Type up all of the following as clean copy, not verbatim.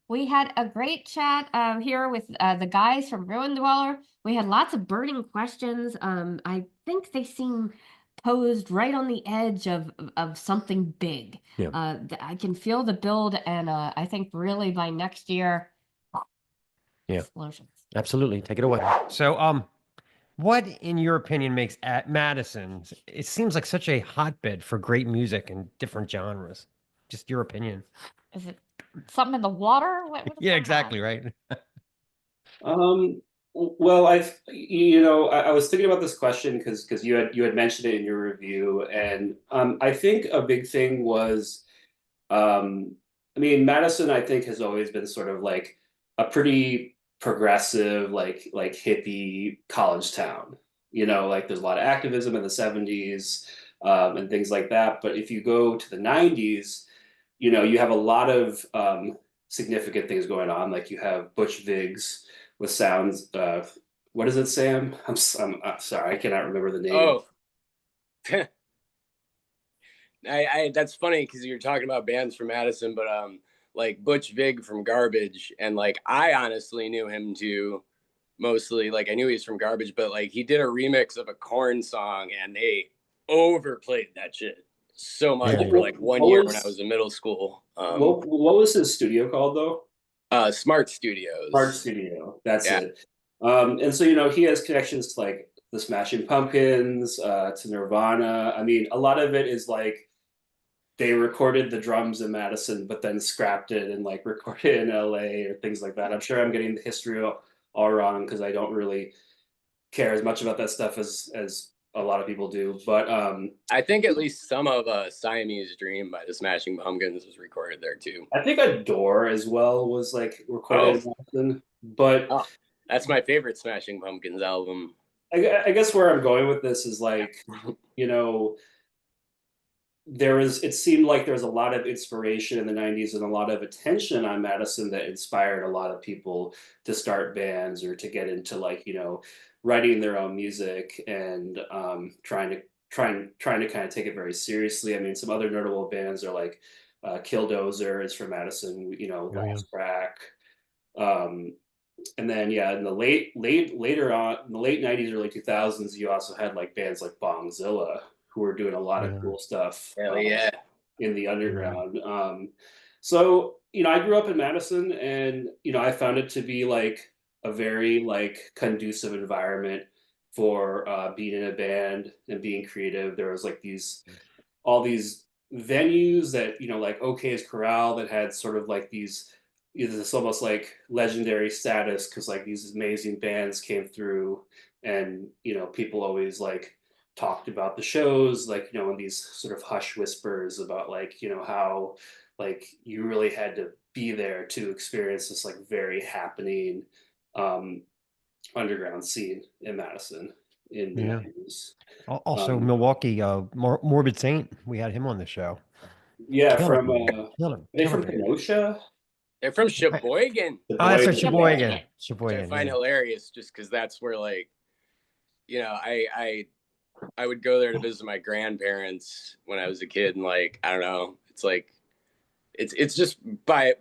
We had a great chat here with the guys from Ruin Dweller. We had lots of burning questions. I think they seem posed right on the edge of something big. Yeah. I can feel the build, and I think really by next year, Yeah. explosions. Absolutely. Take it away. So, what, in your opinion, makes at Madison? It seems like such a hotbed for great music and different genres. Just your opinion. Is it something in the water? What does Yeah, that have? exactly. Right. Well, I was thinking about this question because you had mentioned it in your review, and I think a big thing was, I mean, Madison, I think, has always been sort of like a pretty progressive, like hippie college town. Like there's a lot of activism in the '70s, and things like that. But if you go to the '90s, you have a lot of significant things going on. Like you have Butch Viggs with sounds. What is it, Sam? I'm sorry, I cannot remember the name. Oh, I that's funny because you're talking about bands from Madison, but like Butch Vig from Garbage, and like I honestly knew him too, mostly like I knew he was from Garbage, but like he did a remix of a Corn song, and they overplayed that shit so Yeah. much for like one What year when I was was in middle school. what was his studio called though? Smart Art Studios. Studio. That's Yeah. it. And so he has connections to like the Smashing Pumpkins, to Nirvana. I mean, a lot of it is like they recorded the drums in Madison, but then scrapped it and like recorded in LA or things like that. I'm sure I'm getting the history all wrong because I don't really care as much about that stuff as a lot of people do. But I think at least some of Siamese Dream by the Smashing Pumpkins was recorded there too. I think Adore as well was like recorded Oh, in Madison. But oh, that's my favorite Smashing Pumpkins album. I guess where I'm going with this is like, you know, it seemed like there was a lot of inspiration in the '90s and a lot of attention on Madison that inspired a lot of people to start bands or to get into like, writing their own music and trying to kind of take it very seriously. I mean, some other notable bands are like Killdozer is from Madison, Oh, yeah. Last Track. Um, and then yeah, in the later on in the late '90s, early 2000s, you also had like bands like Bongzilla who were doing a lot of Yeah. cool stuff Hell yeah. in the Yeah. underground. So I grew up in Madison, and I found it to be like a very like conducive environment for being in a band and being creative. There was like all these venues that like OK's Corral that had sort of like this almost like legendary status because like these amazing bands came through, and people always like talked about the shows, like in these sort of hush whispers about like how like you really had to be there to experience this like very happening um underground scene in Madison in the Yeah. 90s. Also, um Milwaukee, Morbid Saint. We had him on the show. yeah, Killer from band. Killer, they killer from band. Kenosha. They're from Sheboygan, The Oh, that's boy. right, Sheboygan. Sheboygan. which I Sheboygan, find yeah. hilarious just because that's where like, I would go there to visit my grandparents when I was a kid, and like I don't know, it's like it's just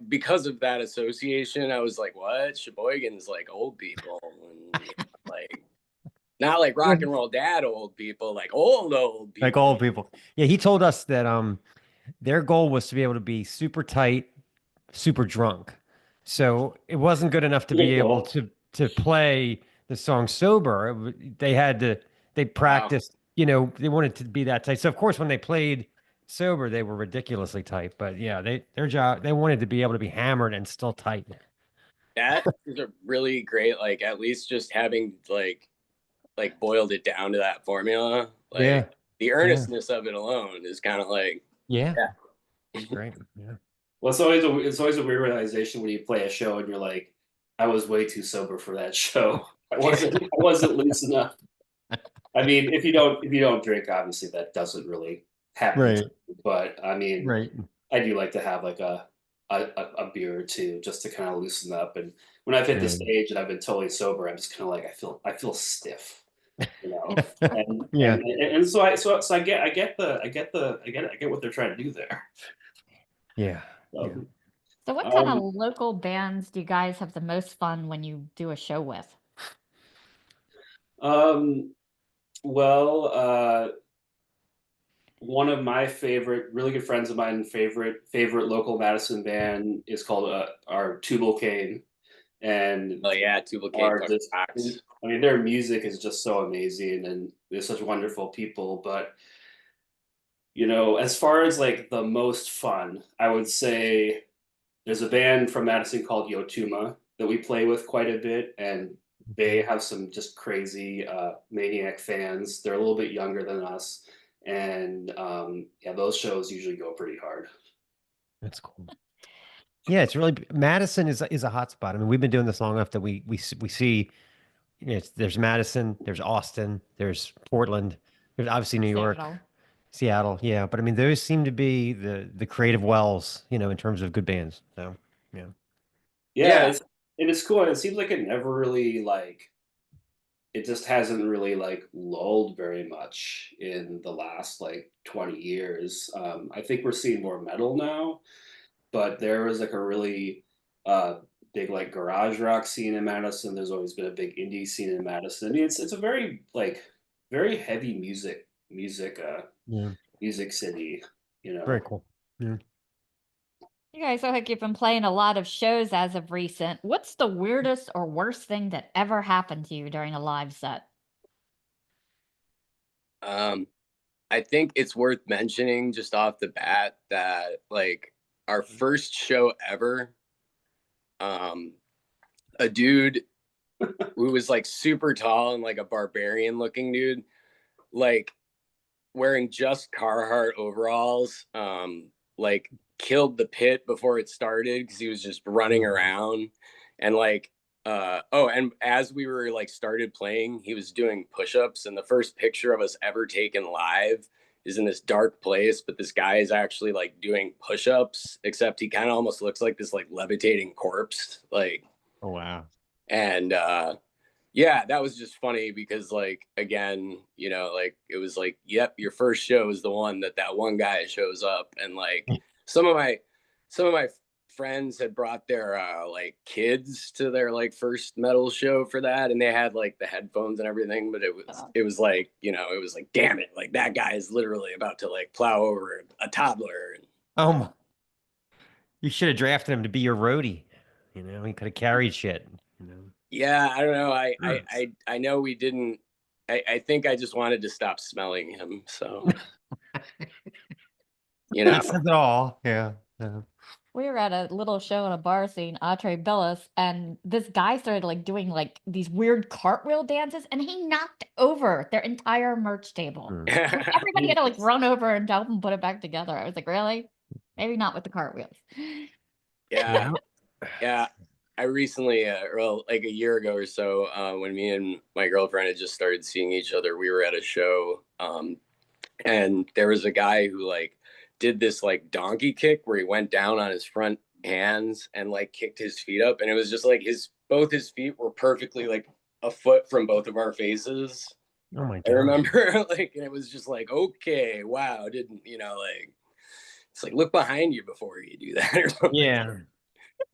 because of that association. I was like, what? Sheboygan's like old people, and like not like rock and roll dad old people, like old Like people. old people. Yeah, he told us that their goal was to be able to be super tight, super drunk. So it wasn't good enough to be Pretty able cool. to play the song sober. They Wow. practiced, they wanted to be that tight. So of course when they played sober, they were ridiculously tight. But yeah, their job, they wanted to be able to be hammered and still tight. That is a really great, like at least just having like boiled it down to that formula. Like Yeah. the Yeah. earnestness of it alone is kind of like, Yeah. yeah. It's great. Yeah. Well, it's always a weird realization when you play a show and you're like, I was way too sober for that show. I wasn't loose enough. I mean, if you don't drink, obviously that doesn't really happen. Right. But I mean, Right. I do like to have like a beer or two just to kind of loosen up. And when I've hit the Yeah. stage and I've been totally sober, I'm just kind of like I feel stiff, and Yeah. so I get what they're trying to do there. Yeah. Yeah. So, So what kind of Um, local bands do you guys have the most fun when you do a show with? um, well, one of my really good friends of mine, favorite local Madison band is called our Tubal Cain, and Oh yeah, Tubal Cain are fucking just, rocks. I mean, their music is just so amazing, and they're such wonderful people. But as far as like the most fun, I would say there's a band from Madison called Yotuma that we play with quite a bit, and they have some just crazy maniac fans. They're a little bit younger than us, and yeah, those shows usually go pretty hard. That's cool. Yeah, it's really Madison is a hot spot. I mean, we've been doing this long enough that we see there's Madison, there's Austin, there's Portland, there's obviously New York, Seattle. Seattle. Yeah, but I mean, those seem to be the creative wells, in terms of good bands. So, yeah. Yeah, Yeah. it's cool, and it seems like it never really like it just hasn't really like lulled very much in the last like 20 years. I think we're seeing more metal now, but there was like a really uh, big like garage rock scene in Madison. There's always been a big indie scene in Madison. I mean, it's a very like very heavy Yeah. music city. You Very know. cool. Yeah. You guys look like you've been playing a lot of shows as of recent. What's the weirdest or worst thing that ever happened to you during a live set? Um, I think it's worth mentioning just off the bat that like our first show ever, um, a dude who was like super tall and like a barbarian looking dude, like wearing just Carhartt overalls, like killed the pit before it started because he was just running around and like and as we were like started playing, he was doing push-ups, and the first picture of us ever taken live is in this dark place, but this guy is actually like doing push-ups, except he kind of almost looks like this like levitating corpse, like. Oh wow. And yeah, that was just funny because like again, like it was like, yep, your first show is the one that one guy shows up, and like some of my some of my friends had brought their like kids to their like first metal show for that, and they had like the headphones and everything, but it was like, it was like, damn it, like that guy is literally about to like plow over a toddler. Oh, you should have drafted him to be your roadie. He could have carried shit. Yeah, I don't know. I I Yes. I, I know we didn't. I think I just wanted to stop smelling him. So That says it all. Yeah. Yeah. We were at a little show in a bar scene, Atre Billis, and this guy started like doing like these weird cartwheel dances, and he knocked over their entire merch table. Hmm. Like everybody had to like run over and help him put it back together. I was like, really? Maybe not with the cartwheels. yeah, Yeah. yeah. I recently, well, like a year ago or so, when me and my girlfriend had just started seeing each other, we were at a show, and there was a guy who like did this like donkey kick where he went down on his front hands and like kicked his feet up, and it was just like both his feet were perfectly like a foot from both of our faces. Oh my I God. remember like, and it was just like, okay, wow, didn't like, it's like, look behind you before you do that or something. Yeah.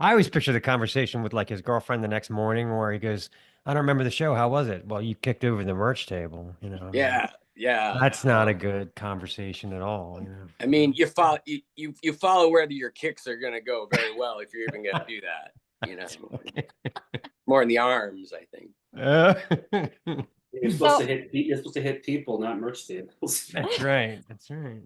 I always picture the conversation with like his girlfriend the next morning where he goes, I don't remember the show. How was it? Well, you kicked over the merch table. I mean, Yeah. that's not a good conversation at all. I mean, you follow whether your kicks are gonna go very well if you're even gonna do that. More in the arms, I think. You're supposed So to hit. You're supposed to hit people, not merch tables. That's right. That's right.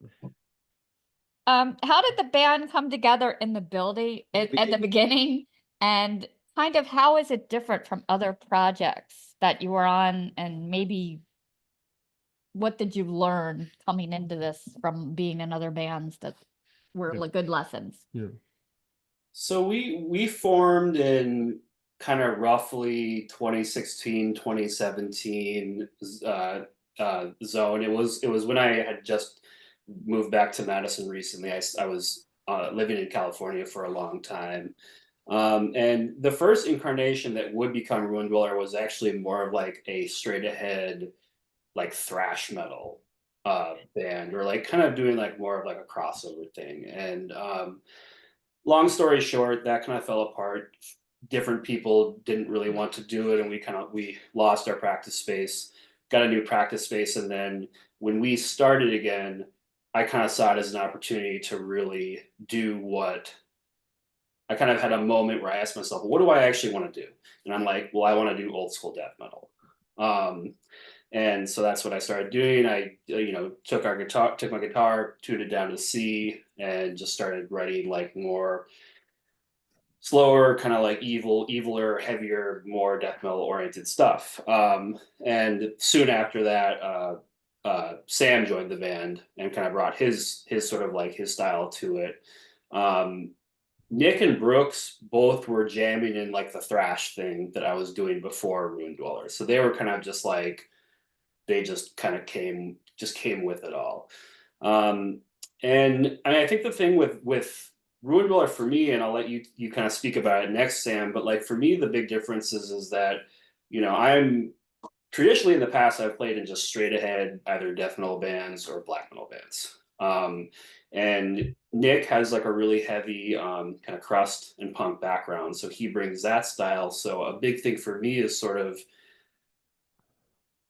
how did the band come together in the building at the beginning? And kind of how is it different from other projects that you were on? And maybe what did you learn coming into this from being in other bands that were Yeah. like good lessons? Yeah. So we formed in kind of roughly 2016, 2017 zone. It was when I had just moved back to Madison recently. I was living in California for a long time. And the first incarnation that would become Ruin Dweller was actually more of like a straight ahead like thrash metal band, or like kind of doing like more of like a crossover thing. And long story short, that kind of fell apart. Different people didn't really want to do it, and we lost our practice space, got a new practice space, and then when we started again, I kind of saw it as an opportunity to really do what I kind of had a moment where I asked myself, what do I actually want to do? And I'm like, well, I want to do old school death metal. And so that's what I started doing. I, took my guitar, tuned it down to C, and just started writing like more slower, kind of like eviler, heavier, more death metal oriented stuff. And soon after that, Sam joined the band and kind of brought his sort of like his style to it. Nick and Brooks both were jamming in like the thrash thing that I was doing before Ruin Dweller. So they were kind of just like, they just kind of came with it all. And I think the thing with Ruin Dweller for me, and I'll let you kind of speak about it next, Sam, but like for me, the big difference is that, I'm traditionally in the past, I've played in just straight ahead, either death metal bands or black metal bands. And Nick has like a really heavy kind of crust and punk background. So he brings that style. So a big thing for me is sort of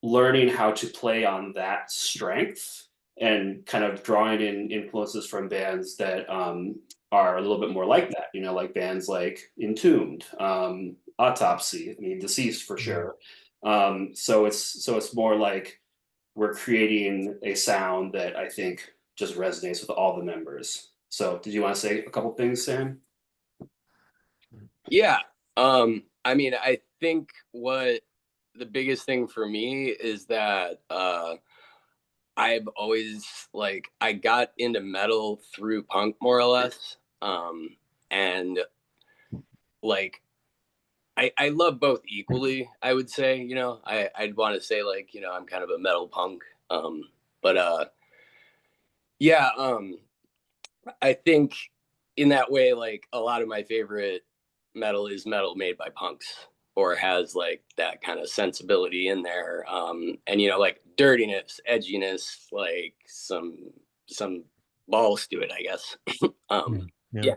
learning how to play on that strength and kind of drawing in influences from bands that are a little bit more like that, like bands like Entombed, Autopsy, I mean, Deceased for sure. So it's more like we're creating a sound that I think just resonates with all the members. So did you want to say a couple things, Sam? Yeah. I mean, I think what the biggest thing for me is that I've always like I got into metal through punk more or less. And like I love both equally, I would say, I'd want to say like, I'm kind of a metal punk. But yeah, I think in that way, like a lot of my favorite metal is metal made by punks or has like that kind of sensibility in there. And like dirtiness, edginess, like some balls to it, I guess. Yeah.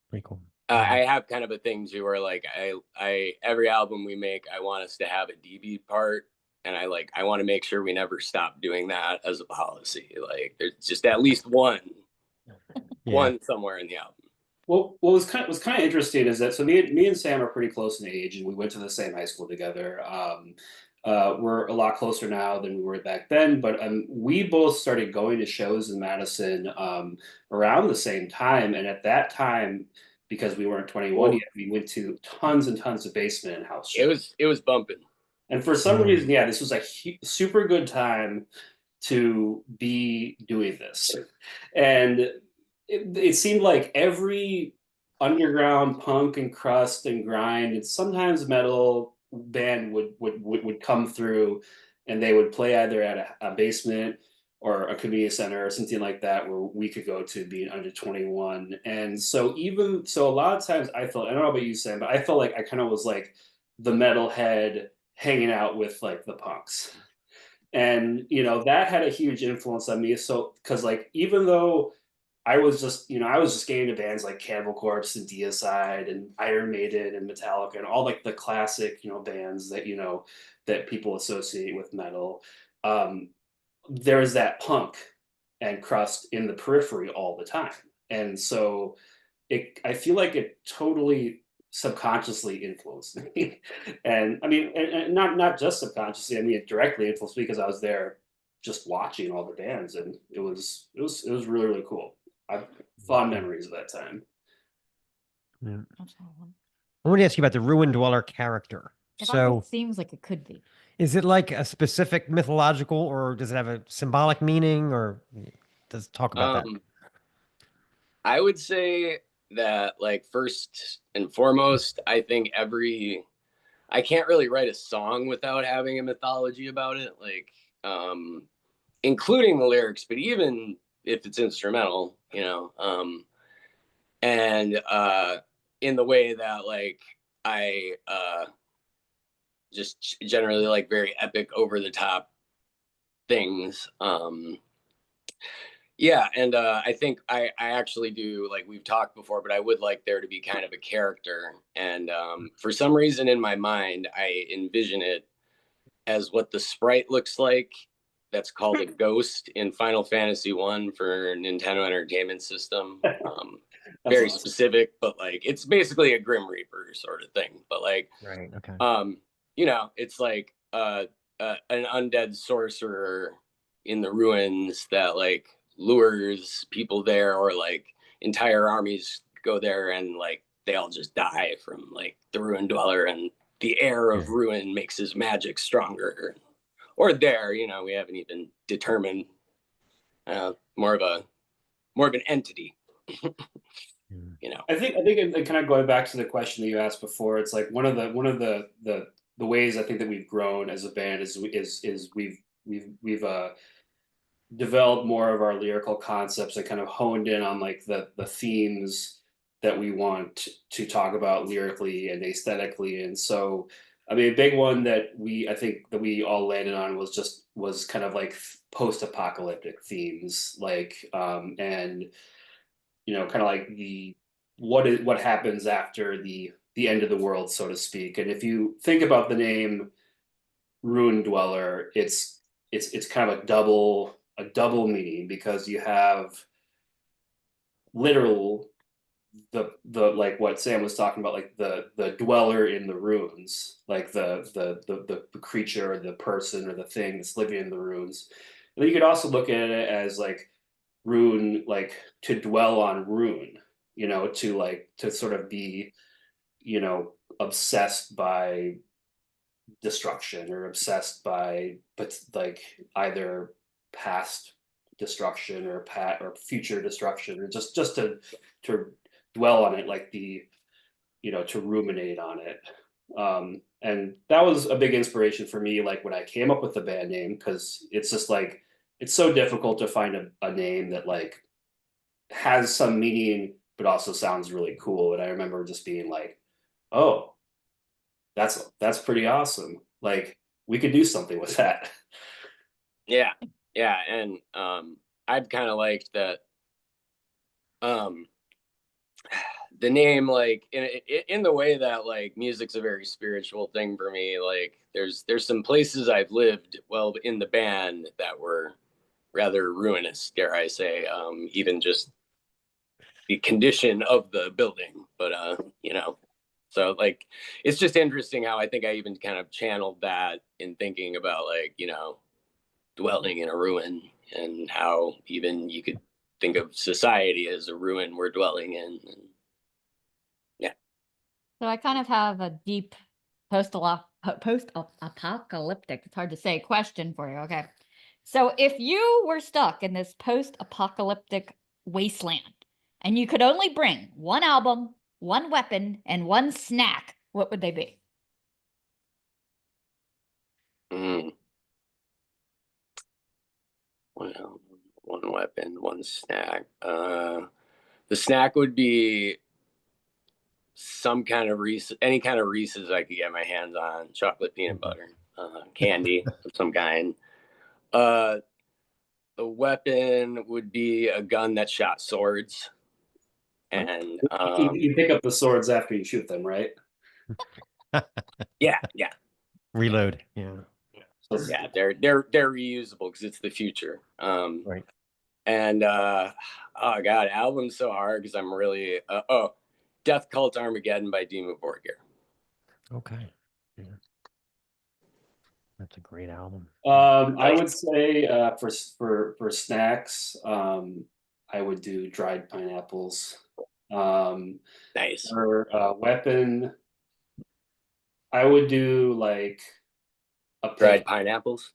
Pretty cool. I have kind of a thing too where like I every album we make, I want us to have a DB part. And I want to make sure we never stop doing that as a policy. Like there's just at least one somewhere in the album. Well, what was kind of interesting is that so me and Sam are pretty close in age, and we went to the same high school together. We're a lot closer now than we were back then, but we both started going to shows in Madison around the same time, and at that time, because we weren't 21 yet, we went to tons and tons of basement and house shows. It was bumping. And for some reason, yeah, this was a super good time to be doing this, and it seemed like every underground punk and crust and grind and sometimes metal band would come through, and they would play either at a basement or a community center or something like that where we could go to being under 21. And so a lot of times I felt, I don't know about you, Sam, but I felt like I kind of was like the metal head hanging out with like the punks. And that had a huge influence on me. So because like even though I was just getting into bands like Cannibal Corpse and Deicide and Iron Maiden and Metallica and all like the classic, bands that, that people associate with metal. There's that punk and crust in the periphery all the time. And so I feel like it totally subconsciously influenced me. And I mean, and not just subconsciously, I mean, it directly influenced me because I was there just watching all the bands, and it was really, really cool. I've fond memories of that time. Yeah. I want to ask you about the Ruin Dweller character. It seems like it could be. Is it like a specific mythological, or does it have a symbolic meaning, or does talk about that? I would say that like first and foremost, I think I can't really write a song without having a mythology about it, like including the lyrics, but even if it's instrumental, and in the way that like I just generally like very epic over the top things. Yeah, and I think I actually do, like we've talked before, but I would like there to be kind of a character. And for some reason in my mind, I envision it as what the sprite looks like. That's called a ghost in Final Fantasy One for Nintendo Entertainment System. Very awesome. specific, but like it's basically a Grim Reaper sort of thing. But like, Right. Okay. you know, it's like an undead sorcerer in the ruins that like lures people there, or like entire armies go there and like they all just die from like the ruin dweller, and the air of ruin makes his magic stronger. Or there, you know, we haven't even determined more of an entity. You know, I think and kind of going back to the question that you asked before, it's like one of the ways I think that we've grown as a band is we've developed more of our lyrical concepts and kind of honed in on like the themes that we want to talk about lyrically and aesthetically. And so, I mean, a big one that I think that we all landed on was kind of like post-apocalyptic themes, like and you know, kind of like what happens after the end of the world, so to speak. And if you think about the name Ruin Dweller, it's kind of a double meaning, because you have literal the like what Sam was talking about, like the dweller in the ruins, like the creature or the person or the thing that's living in the ruins. And then you could also look at it as like ruin, like to dwell on ruin, you know, to sort of be, you know, obsessed by destruction, or obsessed by, but like either past destruction or future destruction, or just to dwell on it, like you know, to ruminate on it. And that was a big inspiration for me, like when I came up with the band name, because it's just like it's so difficult to find a name that like has some meaning but also sounds really cool. And I remember just being like, oh, that's pretty awesome. Like we could do something with that. yeah, yeah, and I've kind of liked that. Um, the name, like in the way that like music's a very spiritual thing for me. Like there's some places I've lived, well, in the band that were rather ruinous, dare I say, even just the condition of the building. But you know, so like it's just interesting how I think I even kind of channeled that in thinking about like, you know, dwelling in a ruin, and how even you could think of society as a ruin we're dwelling in. And yeah. So I kind of have a deep post-apocalyptic, it's hard to say, question for you. Okay. So if you were stuck in this post-apocalyptic wasteland and you could only bring one album, one weapon, and one snack, what would they be? Well, one weapon, one snack. The snack would be some kind of Reese, any kind of Reese's I could get my hands on, chocolate peanut butter, candy of some kind. The weapon would be a gun that shot swords. And You pick up the swords after you shoot them, right? yeah. Reload. Yeah. Yeah, they're reusable because it's the future. Right. And oh god, album's so hard because I'm really Death Cult Armageddon by Dimmu Borgir. Okay. Yeah. That's a great album. I would say for snacks, I would do dried pineapples. Nice. For weapon, I would do like Dried pineapples.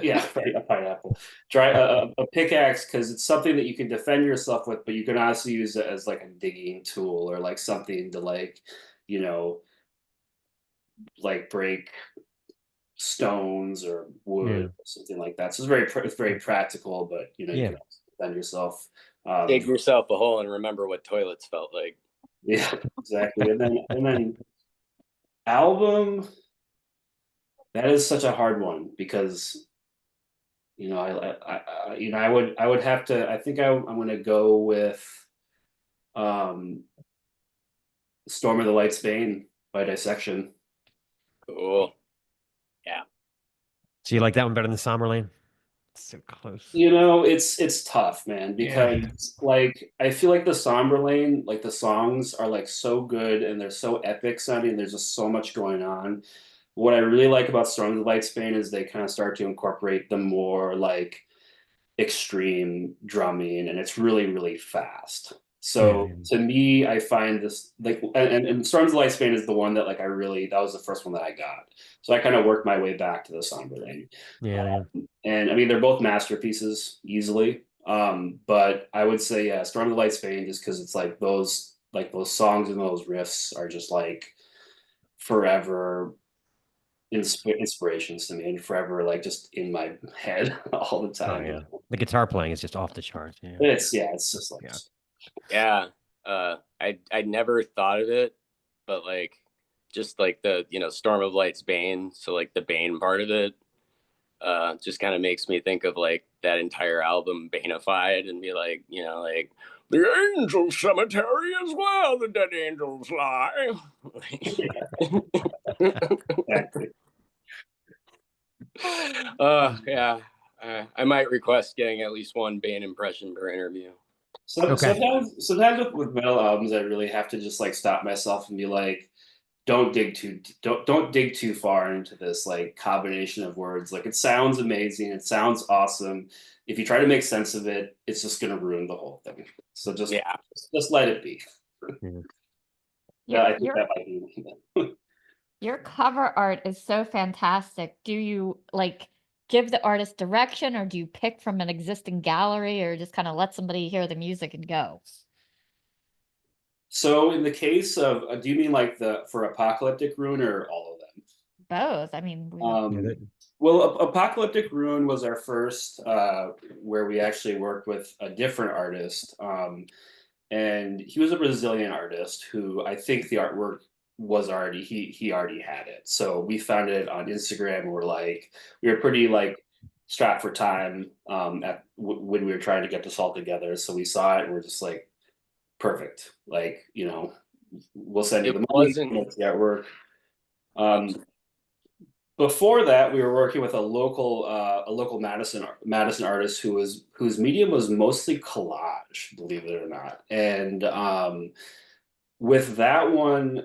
Yeah, a pineapple. Try a pickaxe, because it's something that you can defend yourself with, but you can also use it as like a digging tool, or like something to like, you know, like break stones or wood or something like that. So it's very practical, but you know, you can also defend yourself. Dig yourself a hole and remember what toilets felt like. Yeah, exactly. And then album, that is such a hard one, because You know, I would have to. I think I'm going to go with um, Storm of the Light's Bane by Dissection. Cool. Yeah. So you like that one better than Somberlane? So close. You know, it's tough, man, because like I feel like the Somberlane, like the songs are like so good and they're so epic sounding. There's just so much going on. What I really like about Storm of the Light Spain is they kind of start to incorporate the more like extreme drumming, and it's really, really fast. So to me, I find this like, and Storms of the Light Spain is the one that like that was the first one that I got. So I kind of worked my way back to the Somberlane. Yeah. And I mean, they're both masterpieces easily. But I would say, yeah, Storm of the Light Spain, just because it's like those songs and those riffs are just like forever inspirations to me, and forever like just in my head all the Oh time. yeah. The guitar playing is just off the charts. Yeah. It's just like Yeah. I'd never thought of it, but like just like the, you know, Storm of Light's Bane, so like the Bane part of it just kind of makes me think of like that entire album Banefied and be like, you know, like the angel cemetery is where the dead angels lie. exactly. Yeah. I might request getting at least one Bane impression per interview. So Okay. sometimes with metal albums, I really have to just like stop myself and be like, don't dig too far into this like combination of words. Like it sounds amazing, it sounds awesome. If you try to make sense of it, it's just gonna ruin the whole thing. So just let it be. Yeah, I think that might be. Your cover art is so fantastic. Do you like give the artist direction, or do you pick from an existing gallery, or just kind of let somebody hear the music and go? So in the case of, do you mean like for Apocalyptic Ruin or all of them? Both. I mean, Well, Apocalyptic Ruin was our first where we actually worked with a different artist. And he was a Brazilian artist who I think the artwork was already, he already had it. So we found it on Instagram and we were pretty like strapped for time when we were trying to get this all together. So we saw it and we're just like, perfect. Like, you know, we'll send you the money, the artwork. Before that, we were working with a local Madison artist whose medium was mostly collage, believe it or not. And with that one,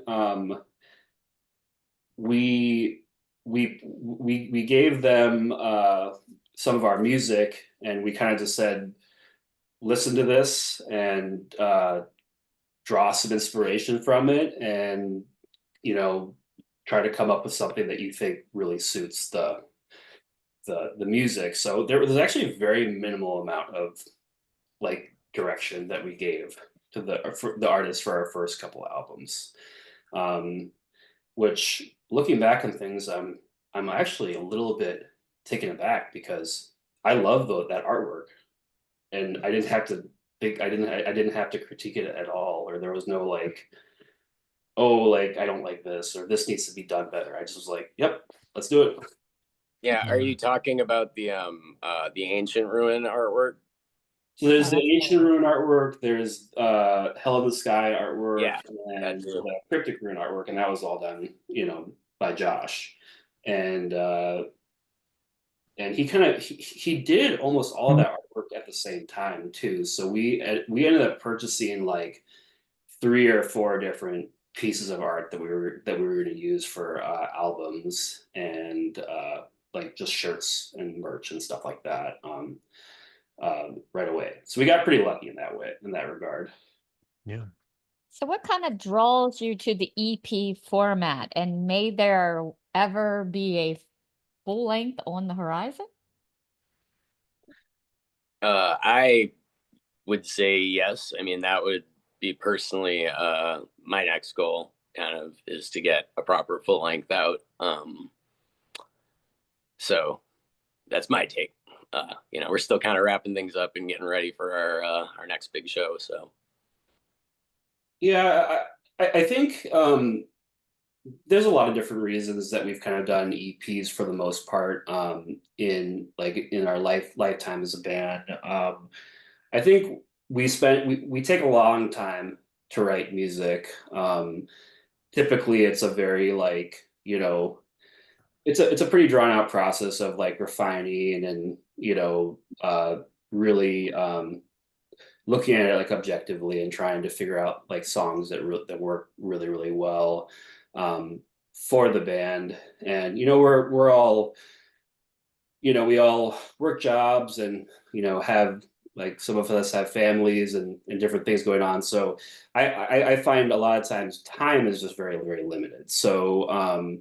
we gave them some of our music, and we kind of just said, listen to this and draw some inspiration from it, and you know, try to come up with something that you think really suits the music. So there was actually a very minimal amount of like direction that we gave to the artist for our first couple of albums, which looking back on things, I'm actually a little bit taken aback because I love that artwork, and I didn't have to think, I didn't have to critique it at all, or there was no like, oh, like I don't like this, or this needs to be done better. I just was like, yep, let's do it. Yeah, are you talking about the Ancient Ruin artwork? So there's the Ancient Ruin artwork, there's Hell in the Sky artwork, and the Cryptic Ruin artwork, and that was all done, you know, by Josh. And he did almost all of that artwork at the same time too. So we ended up purchasing like 3 or 4 different pieces of art that we were going to use for albums, and like just shirts and merch and stuff like that right away. So we got pretty lucky in that regard. Yeah. So what kind of draws you to the EP format, and may there ever be a full length on the horizon? I would say yes. I mean, that would be personally my next goal, kind of, is to get a proper full length out. So that's my take. You know, we're still kind of wrapping things up and getting ready for our next big show. So yeah, I think there's a lot of different reasons that we've kind of done EPs for the most part, in our lifetime as a band. I think we take a long time to write music. Typically it's a very like, it's a pretty drawn out process of like refining and, really looking at it like objectively and trying to figure out like songs that work really really well for the band. And we're all, we all work jobs and have, like, some of us have families and different things going on. So I find a lot of times time is just very very limited. So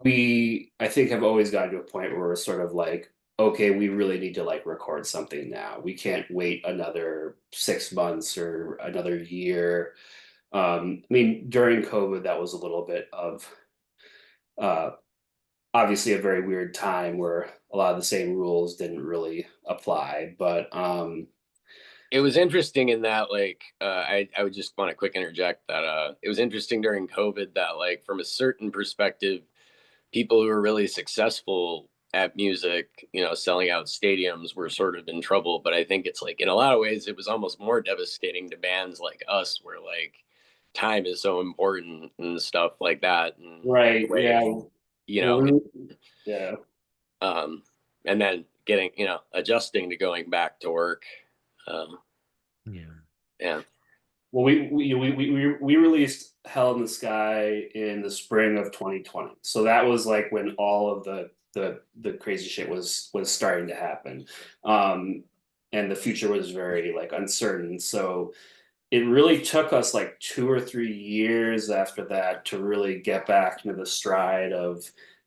we, I think, have always gotten to a point where we're sort of like, okay, we really need to like record something now. We can't wait another 6 months or another year. I mean, during COVID, that was a little bit of uh, obviously a very weird time where a lot of the same rules didn't really apply. But It was interesting in that, like, I would just want to quick interject that it was interesting during COVID that, like, from a certain perspective, people who were really successful at music, selling out stadiums were sort of in trouble. But I think it's like in a lot of ways, it was almost more devastating to bands like us, where like time is so important and stuff like that. And right, the way, yeah, you well, know, yeah. um, and then getting, adjusting to going back to work. Yeah. Yeah. Well, we released Hell in the Sky in the spring of 2020. So that was like when all of the crazy shit was starting to happen. And the future was very like uncertain. So it really took us like 2 or 3 years after that to really get back into the stride of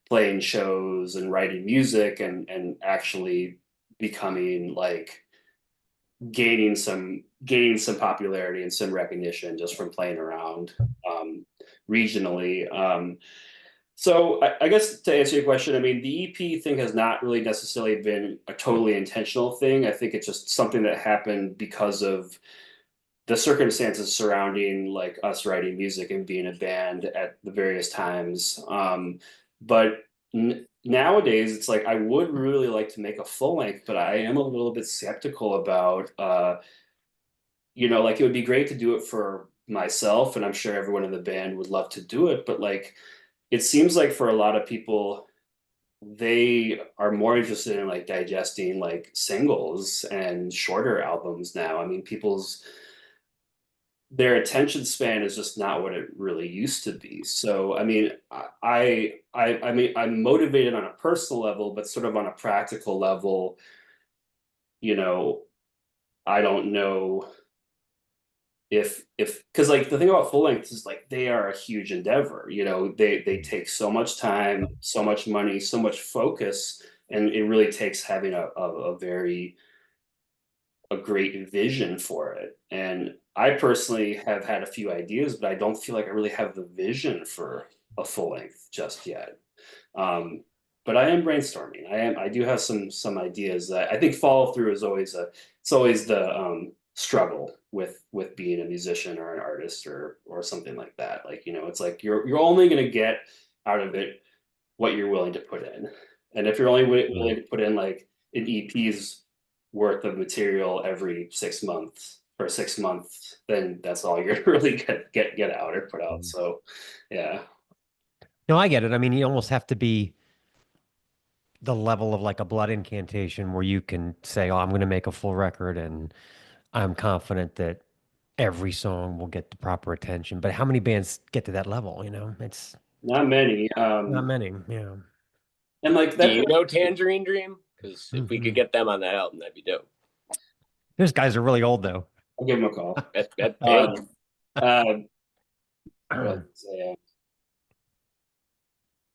playing shows and writing music and actually becoming like gaining some popularity and some recognition just from playing around regionally. So I guess to answer your question, I mean, the EP thing has not really necessarily been a totally intentional thing. I think it's just something that happened because of the circumstances surrounding like us writing music and being a band at the various times. But nowadays, it's like I would really like to make a full length, but I am a little bit skeptical about, like it would be great to do it for myself, and I'm sure everyone in the band would love to do it, but like it seems like for a lot of people, they are more interested in like digesting like singles and shorter albums now. I mean, their attention span is just not what it really used to be. So, I mean, I mean, I'm motivated on a personal level, but sort of on a practical level, you know, I don't know if because like the thing about full length is like they are a huge endeavor. They take so much time, so much money, so much focus, and it really takes having a very a great vision for it. And I personally have had a few ideas, but I don't feel like I really have the vision for a full length just yet. Um, but I am brainstorming. I do have some ideas that I think follow through is always it's always the struggle with being a musician or an artist or something like that. Like, it's like you're only gonna get out of it what you're willing to put in. And if you're only willing to put in like an EP's worth of material every 6 months for 6 months, then that's all you're really get out or put out. So yeah. No, I get it. I mean, you almost have to be the level of like a blood incantation where you can say, "Oh, I'm going to make a full record and I'm confident that every song will get the proper attention." But how many bands get to that level, It's Not many. not many. Yeah. And like Do that, you know Tangerine Dream? Because if we Mhm. could get them on that album, that'd be dope. Those guys are really old though. I'll give him a call. That Um, big. uh, what,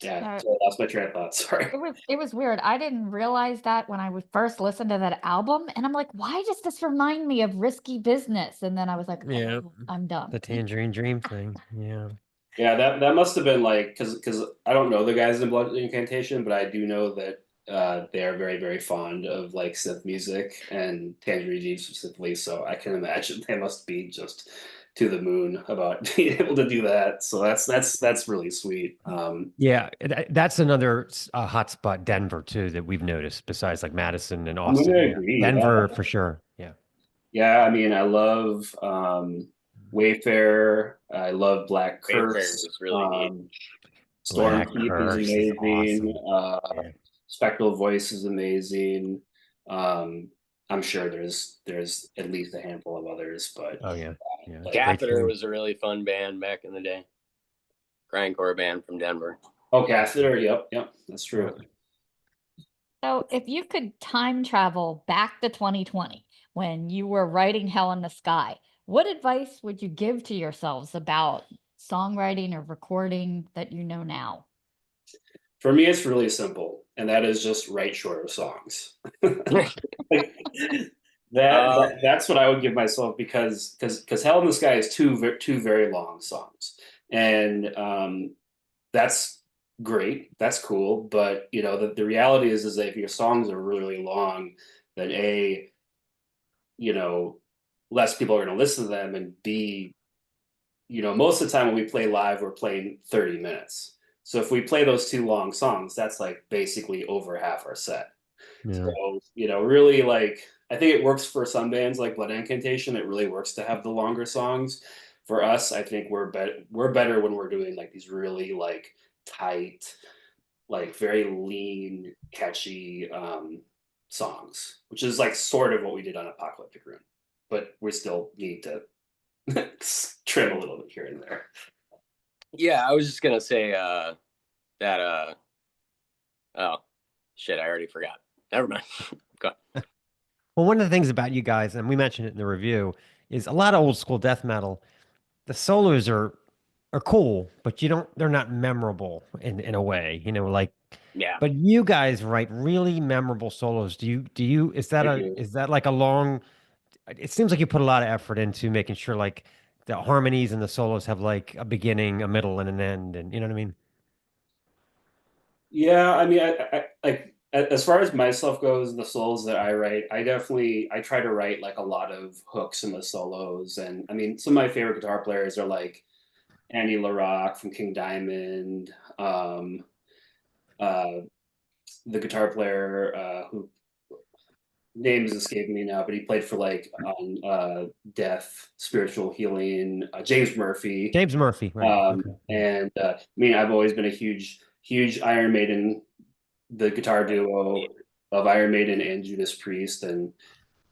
yeah, Uh, so I lost my train of thought. Sorry. it was weird. I didn't realize that when I would first listen to that album, and I'm like, why does this remind me of Risky Business? And then I was like, Yeah. oh, I'm dumb. The Tangerine Dream thing. Yeah. Yeah, that must have been like because I don't know the guys in Blood Incantation, but I do know that they are very very fond of like synth music and Tangerine Dream specifically. So I can imagine they must be just to the moon about being able to do that. So that's really sweet. Yeah, that's another hotspot, Denver too, that we've noticed. Besides like Madison and I'm Austin, gonna yeah, agree. Denver for sure. Yeah, Yeah, I mean, I love Wayfarer. I love Black Wayfarer Curse. is really neat. Black Stormkeep is Curse is amazing. awesome. Yeah. Spectral Voice is amazing. I'm sure there's at least a handful of others, but Oh yeah, yeah. like, Great Catheter tune. was a really fun band back in the day. Grindcore band from Denver. oh, Catheter, yep, that's true. So if you could time travel back to 2020 when you were writing Hell in the Sky, what advice would you give to yourselves about songwriting or recording that you know now? For me, it's really simple, and that is just write shorter songs. That's what I would give myself because Hell in the Sky is two very long songs, and that's great, that's cool, but you know the reality is that if your songs are really long, then A, you know, less people are going to listen to them, and B, you know, most of the time when we play live, we're playing 30 minutes. So if we play those two long songs, that's like basically over half our set. Yeah. So, you know, really like, I think it works for some bands like Blood Incantation. It really works to have the longer songs. For us, I think we're better when we're doing like these really like tight, like very lean, catchy songs, which is like sort of what we did on Apocalyptic Rune. But we still need to trim a little bit here and there. Yeah, I was just gonna say that oh shit, I already forgot. Never mind. Go on. Well, one of the things about you guys, and we mentioned it in the review, is a lot of old school death metal. The solos are cool, but they're not memorable in a way, you know, like. Yeah. But you guys write really memorable solos. Is that like a long? It seems like you put a lot of effort into making sure like the harmonies and the solos have like a beginning, a middle, and an end, and you know what I mean? Yeah, I mean, I like as far as myself goes, the solos that I write, I try to write like a lot of hooks in the solos, and I mean, some of my favorite guitar players are like Andy LaRocque from King Diamond, uh, the guitar player who name is escaping me now, but he played for like on Death, Spiritual Healing, James Murphy. James Murphy, right? Okay. And I mean, I've always been a huge Iron Maiden, the guitar duo of Iron Maiden and Judas Priest, and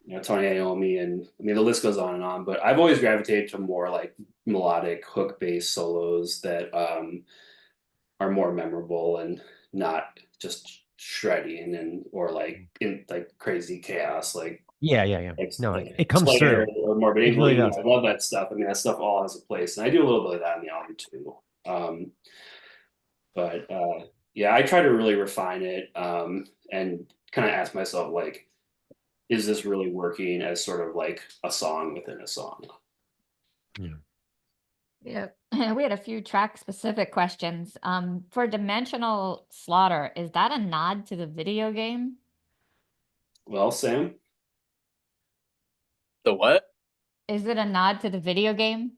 you know Tony Iommi, and I mean the list goes on and on. But I've always gravitated to more like melodic hook-based solos that are more memorable and not just shredding and or like in like crazy chaos like Yeah. No, like it comes Slayer through. or Morbid It Angel. really does. I love that stuff. I mean, that stuff all has a place, and I do a little bit of that in the album too. But yeah, I try to really refine it and kind of ask myself like, is this really working as sort of like a song within a song? Yeah. Yeah, we had a few track specific questions. For Dimensional Slaughter, is that a nod to the video game? Well, Sam, The what? Is it a nod to the video game?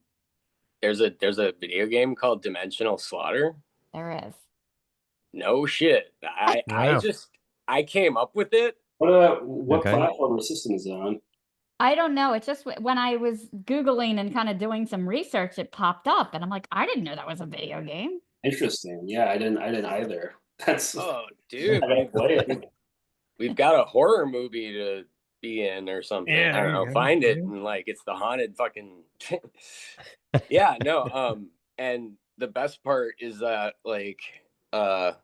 There's a video game called Dimensional Slaughter. There is. No shit. Wow. I came up with it. what Okay. platform or system is it on? I don't know. It's just when I was Googling and kind of doing some research, it popped up, and I'm like, I didn't know that was a video game. Interesting. Yeah, I didn't either. That's Oh, dude, I gotta play it. we've got a horror movie to be in or something. Yeah, I there don't you know. go. Find it Yeah. and like it's the haunted fucking. Yeah, no. And the best part is that like, to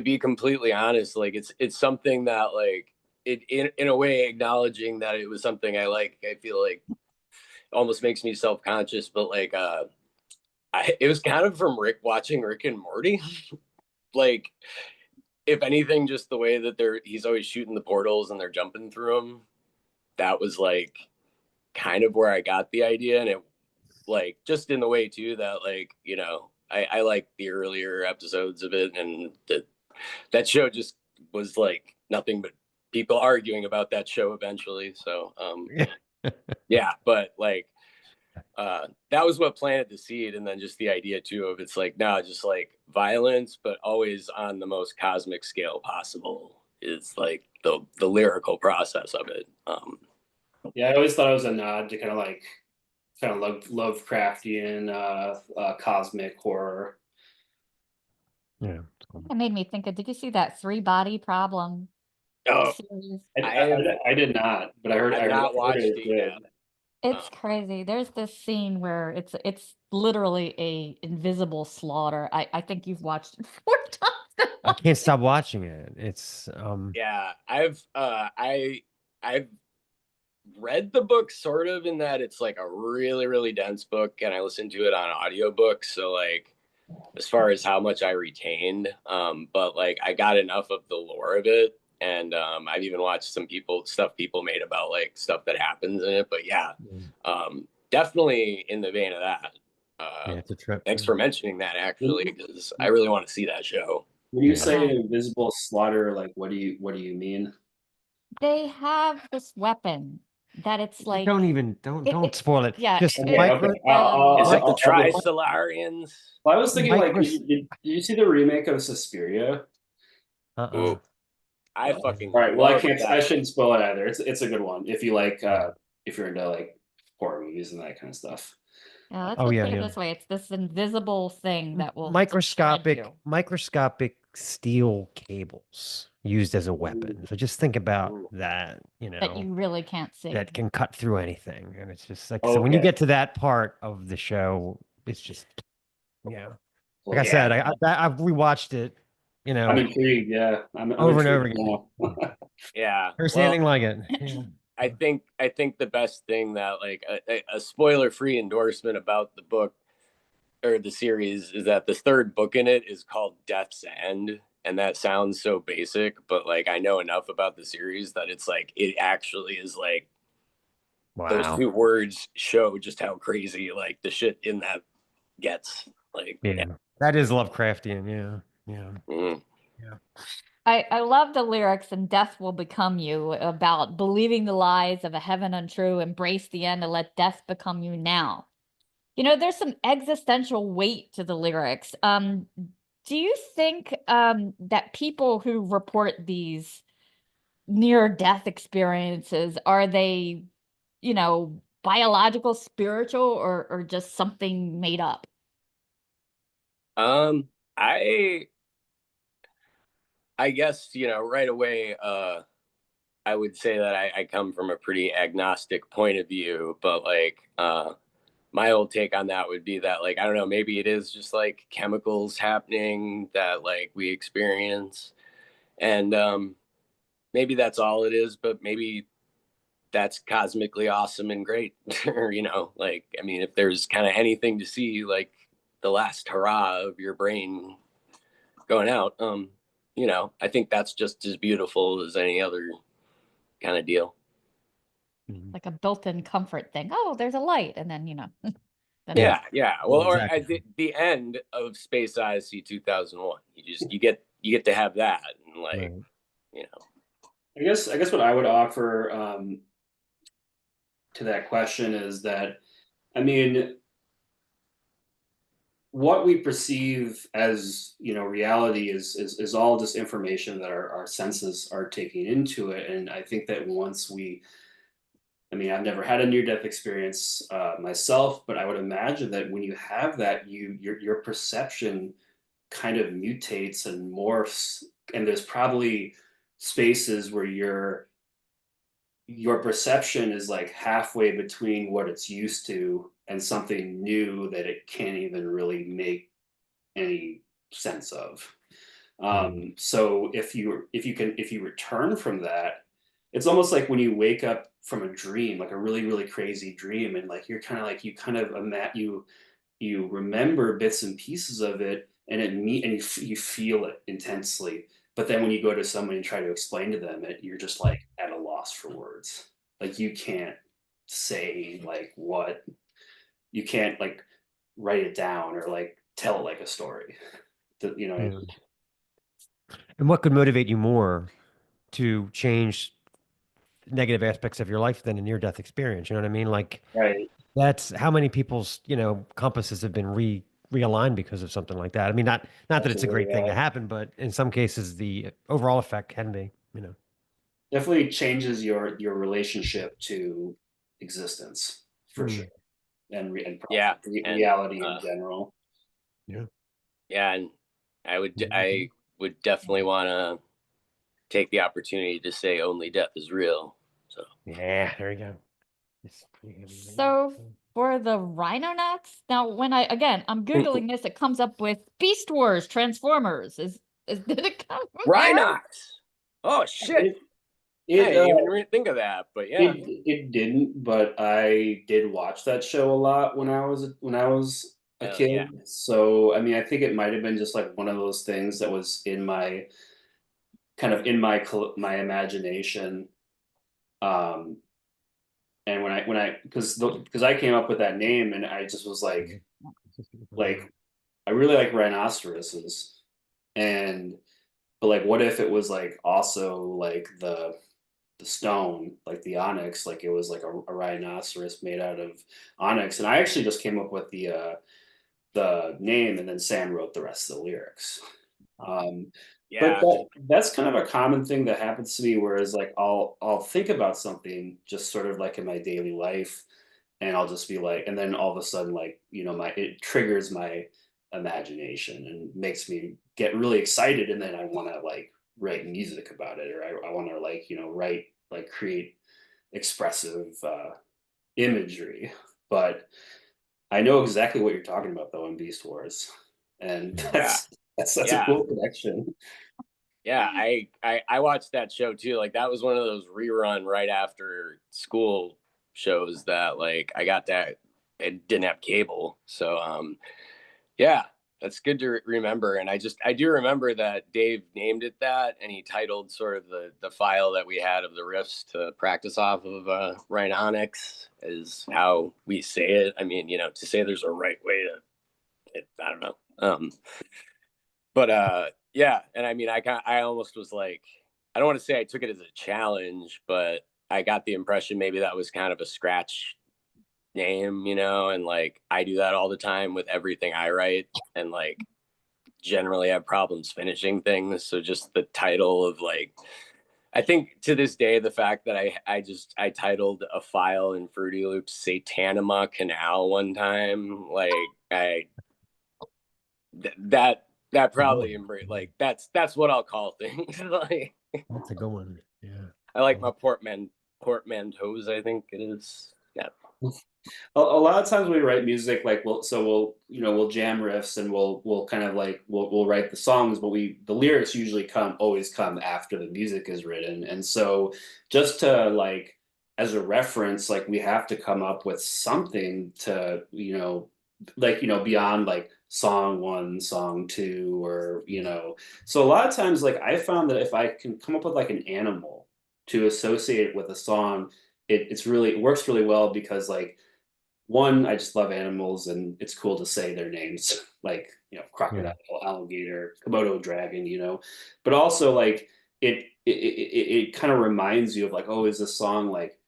be completely honest, like it's something that like it in a way acknowledging that it was something I like. I feel like almost makes me self-conscious, but like it was kind of from watching Rick and Morty. Like if anything, just the way that he's always shooting the portals and they're jumping through them. That was like kind of where I got the idea, and it like just in the way too that like you know I like the earlier episodes of it, and that show just was like nothing but people arguing about that show eventually. So yeah, but like that was what planted the seed, and then just the idea too of it's like no, just like violence, but always on the most cosmic scale possible is like the lyrical process of it. Yeah, I always thought it was a nod to kind of Lovecraftian cosmic horror. Yeah. It made me think of, did you see that 3-Body Problem Oh, series? I did not, but I heard I've not watched it was it good. yet. It's crazy. There's this scene where it's literally a invisible slaughter. I think you've watched it 4 times. I can't stop watching it. It's Yeah, I've read the book sort of in that it's like a really, really dense book, and I listened to it on audiobook. So like as far as how much I retained, but like I got enough of the lore of it. And I've even watched some stuff people made about like stuff that happens in it. But yeah, definitely in the vein of that. yeah, it's a trip. Thanks for mentioning that, actually, because I really want to see that show. When you Yeah. say invisible slaughter, like what do you mean? They have this weapon that it's like don't spoil it. yeah, Just Okay, micro. okay. I'll- Is it the I'll- Trisolarians? Well, I was thinking like, Micros- did you see the remake of Suspiria? Ooh, I fucking All right. Well, love that. I shouldn't spoil it either. It's a good one if you like if you're into like horror movies and that kind of stuff. yeah, let's Oh, just yeah, put it yeah. this way. It's this invisible thing that will shred microscopic steel cables used as a weapon. So just think about that, that you really can't see. that can cut through anything. And it's just like, so when you Okay. get to that part of the show, it's just, yeah. Well, Like I said, I've rewatched it, I'm intrigued. Yeah, I'm over and over intrigued again. now. Yeah. Never seen Well, anything like it. Yeah. I think the best thing that like a spoiler-free endorsement about the book or the series is that the third book in it is called Death's End, and that sounds so basic, but like I know enough about the series that it's like it actually is like those Wow. 2 words show just how crazy like the shit in that gets. Like Yeah. That is Lovecraftian. Yeah. Yeah. mm. I love the lyrics and death will become you about believing the lies of a heaven untrue, embrace the end and let death become you now. There's some existential weight to the lyrics. Do you think that people who report these near death experiences, are they, biological, spiritual, or just something made up? I guess, right away, I would say that I come from a pretty agnostic point of view, but like, my old take on that would be that, like, I don't know, maybe it is just like chemicals happening that like we experience. And maybe that's all it is, but maybe that's cosmically awesome and great. Or, like, I mean, if there's kind of anything to see, like the last hurrah of your brain going out, I think that's just as beautiful as any other kind of deal. Like a built-in comfort thing. Oh, there's a light, and then then Yeah. Well, or Exactly. at the end of Space Odyssey 2001, you get to have that, and like, Right. I guess what I would offer to that question is that, I mean, what we perceive as reality is all just information that our senses are taking into it, and I think that once I mean, I've never had a near-death experience myself, but I would imagine that when you have that, your perception kind of mutates and morphs, and there's probably spaces where your perception is like halfway between what it's used to and something new that it can't even really make any sense of. So if you return from that, it's almost like when you wake up from a dream, like a really, really crazy dream, and like you remember bits and pieces of it, and you feel it intensely. But then when you go to someone and try to explain to them it, you're just like at a loss for words. Like you can't say like what you can't like write it down or like tell it like a story. Yeah. And what could motivate you more to change negative aspects of your life than a near-death experience? You know what I mean? Like, Right. That's how many people's, compasses have been realigned because of something like that. I mean, not that it's a Absolutely, great thing to yeah. happen, but in some cases the overall effect can be. Definitely changes your relationship to existence for Mm, sure, and Yeah, and reality in general. yeah. yeah, and Mhm. I would definitely want to take the opportunity to say only death is real. So Yeah, there you go. It's pretty heavy right now, So so. for the Rhinonauts, now when I'm Googling this, it comes up with Beast Wars Transformers. Did it come from there? Rhinox. Oh shit! It I it didn't even think of that, but yeah. it didn't, but I did watch that show a lot when I was a Hell yeah. kid. So I mean, I think it might have been just like one of those things that was in my kind of in my imagination. Um, and when I because I came up with that name, and I just was like I really like rhinoceroses, and but like what if it was like also like the stone, like the onyx, like it was like a rhinoceros made out of onyx. And I actually just came up with the name, and then Sam wrote the rest of the lyrics. Um, but Yeah. that's kind of a common thing that happens to me, whereas like I'll think about something just sort of like in my daily life, and I'll just be like, and then all of a sudden, like, my it triggers my imagination and makes me get really excited, and then I want to like write music about it, or I want to like write, like create expressive imagery. But I know exactly what you're talking about though in Beast Wars, and Yeah. Yeah. that's a Yeah. cool connection. Yeah. I watched that show too. Like that was one of those rerun right after school shows that like I got that I didn't have cable. So yeah, that's good to remember. And I do remember that Dave named it that, and he titled sort of the file that we had of the riffs to practice off of Rhinonics is how we say it. I mean, to say there's a right way to I don't know. But yeah, and I mean I almost was like, I don't want to say I took it as a challenge, but I got the impression maybe that was kind of a scratch name, and like I do that all the time with everything I write, and like generally have problems finishing things. So just the title of like, I think to this day, the fact that I titled a file in Fruity Loops Satanima Canal one time, like that probably like that's what I'll call things. Like That's a good one. Yeah. I like my portmanteaus, I think it is. Yeah. A lot of times when we write music, like we'll jam riffs, and we'll kind of like we'll write the songs, but the lyrics usually always come after the music is written. And so just to like as a reference, like we have to come up with something to like beyond like song one, song two, or so a lot of times, like I found that if I can come up with like an animal to associate it with a song, it works really well, because like one, I just love animals, and it's cool to say their names, like Yeah. crocodile, alligator, Komodo dragon, but also like it kind of reminds you of like, oh, is this song like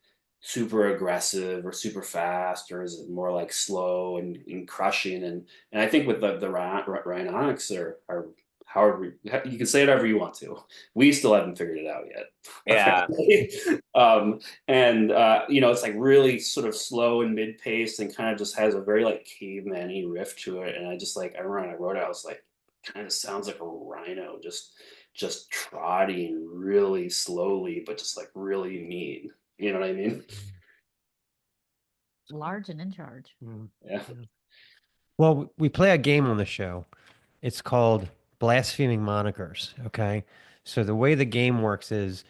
super aggressive or super fast, or is it more like slow and crushing? And I think with the Rhinonics are however you can say it however you want to. We still haven't figured it out yet, Yeah. apparently. And it's like really sort of slow and mid-paced, and kind of just has a very like caveman-y riff to it. And I just like I remember when I wrote it, I was like, kind of sounds like a rhino just trotting really slowly, but just like really mean. You know what I mean? Large and in charge. Mm, Yeah. yeah. Well, we play a game on the show. It's called Blaspheming Monikers. Okay. So the way the game works is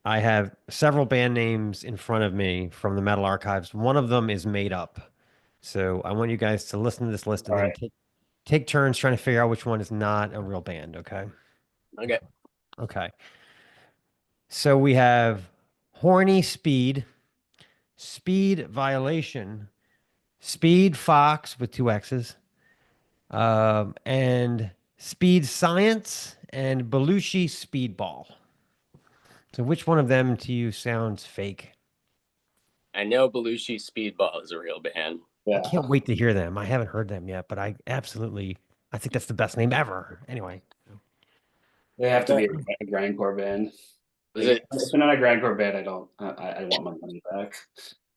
I have several band names in front of me from the Metal Archives. One of them is made up. So I want you guys to listen to this list and All then right. take turns trying to figure out which one is not a real band. Okay. Okay. Okay. So we have Horny Speed, Speed Violation, Speed Fox with two X's, and Speed Science and Belushi Speedball. So which one of them to you sounds fake? I know Belushi Speedball is a real band. Yeah. I can't wait to hear them. I haven't heard them yet, but I think that's the best name ever. Anyway. They have to be a grindcore band. Is Like, it if they're not a grindcore band, I want my money back.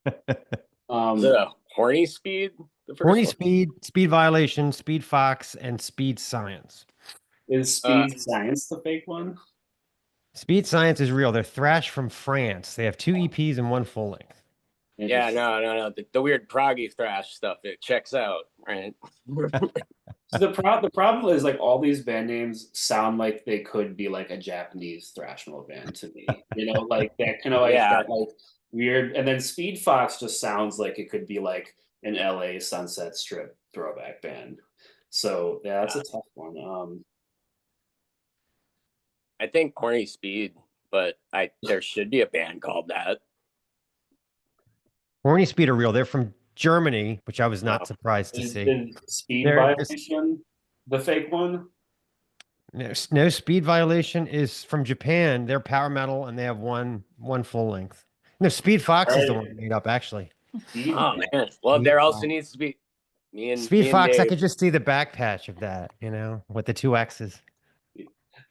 is it a Horny Speed? The first Horny one? Speed, Speed Violation, Speed Fox, and Speed Science. Is Speed Science the fake one? Speed Science is real. They're thrash from France. They have 2 EPs and 1 full length. Yeah, no. The weird proggy thrash stuff, it checks out, right? So the problem is like all these band names sound like they could be like a Japanese thrash metal band to me. You know, like that kind of like Yeah. that like weird. And then Speed Fox just sounds like it could be like an LA Sunset Strip throwback band. So yeah, that's a tough one. I think Horny Speed, but there should be a band called that. Horny Speed are real. They're from Germany, which I was not Wow. surprised to see. Is Speed They're- Violation the fake one? No, Speed Violation is from Japan. They're power metal and they have one full length. No, Speed Fox is the one made up actually. Speed Oh man. Well, Speed there also Fox. needs to be me and Speed me and Fox, I Dave. could just see the back patch of that, with the 2 X's.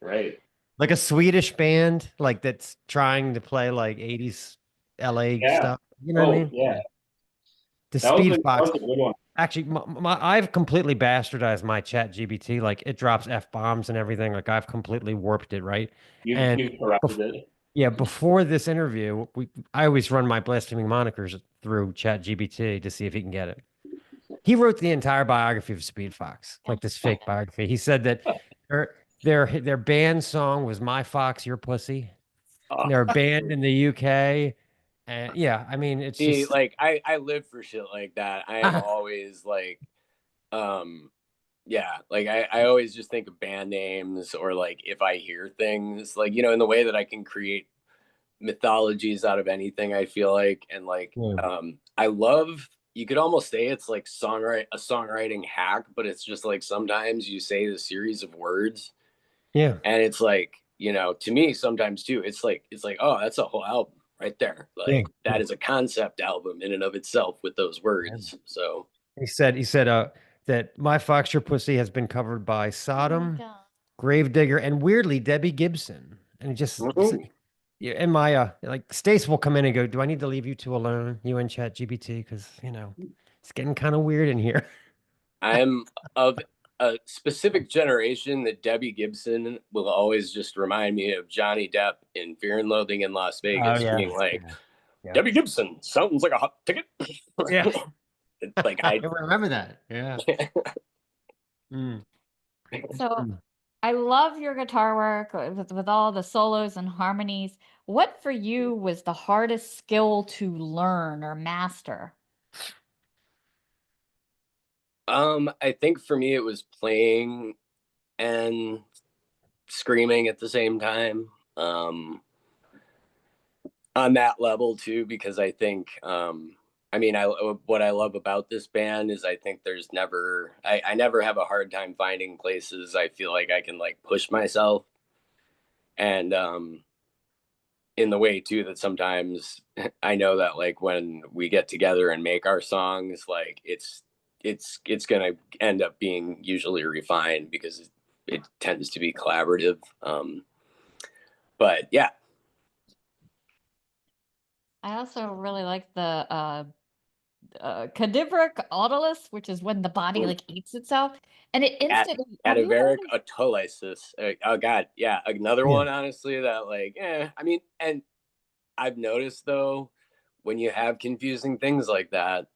Right. Like a Swedish band, like that's trying to play like 80s LA Yeah. stuff. You know what I mean? Yeah. The That was Speed that Fox. was a good one. Actually, I've completely bastardized my chat GBT. Like it drops F-bombs and everything. Like I've completely warped it, right? And You corrected it. yeah, before this interview, I always run my blaspheming monikers through chat GBT to see if he can get it. He wrote the entire biography of Speed Fox, like this fake biography. He said that their band song was "My Fox, Your Pussy." They're a band in the UK, and yeah, I mean it's See, just like I live for shit like that. I am always like, yeah, like I always just think of band names or like if I hear things like in the way that I can create mythologies out of anything. I feel like and like I love. You could almost say it's like a songwriting hack, but it's just like sometimes you say the series of words, yeah, and it's like to me sometimes too. It's like oh, that's a whole album right there. Like that is a concept album in and of itself with those words. So he said that "My Fox, Your Pussy" has been covered by Sodom, Gravedigger, and weirdly Debbie Gibson, and just. Yeah, and my like Stace will come in and go, "Do I need to leave you two alone, you and Chat GBT? Because it's getting kind of weird in here." I'm of a specific generation that Debbie Gibson will always just remind me of Johnny Depp in Fear and Loathing in Las Vegas, being like, Debbie Gibson sounds like a hot ticket. Yeah, like I remember that. Yeah. So I love your guitar work with all the solos and harmonies. What for you was the hardest skill to learn or master? I think for me it was playing and screaming at the same time. On that level too, because I think what I love about this band is I think there's never I never have a hard time finding places I feel like I can like push myself, and in the way too that sometimes I know that like when we get together and make our songs, like it's gonna end up being usually refined because it tends to be collaborative. But yeah. I also really like the cadaveric autolys, which is when the body like eats itself, and it instantly. Cadaveric autolysis. Oh god, yeah, another one. Honestly, that like, I mean, and I've noticed though, when you have confusing things like that,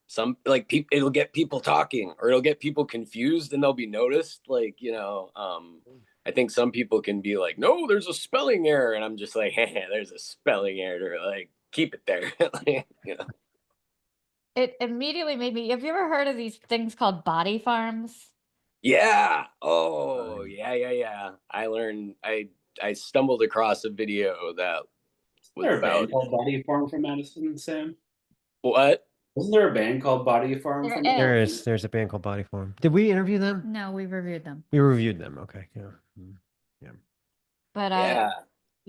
some like people, it'll get people talking, or it'll get people confused, and they'll be noticed. Like I think some people can be like, no, there's a spelling error, and I'm just like, hey, there's a spelling error. Like, keep it there. Like, It immediately made me. Have you ever heard of these things called body farms? Yeah. Oh, yeah. I learned. I stumbled across a video that was Is there a about band called Body Farm from Madison, Sam? what? Wasn't there a band called Body Farm from Madison? There's a band called Body Form. Did we interview them? No, we reviewed them. We reviewed them. Okay. Yeah. But Yeah.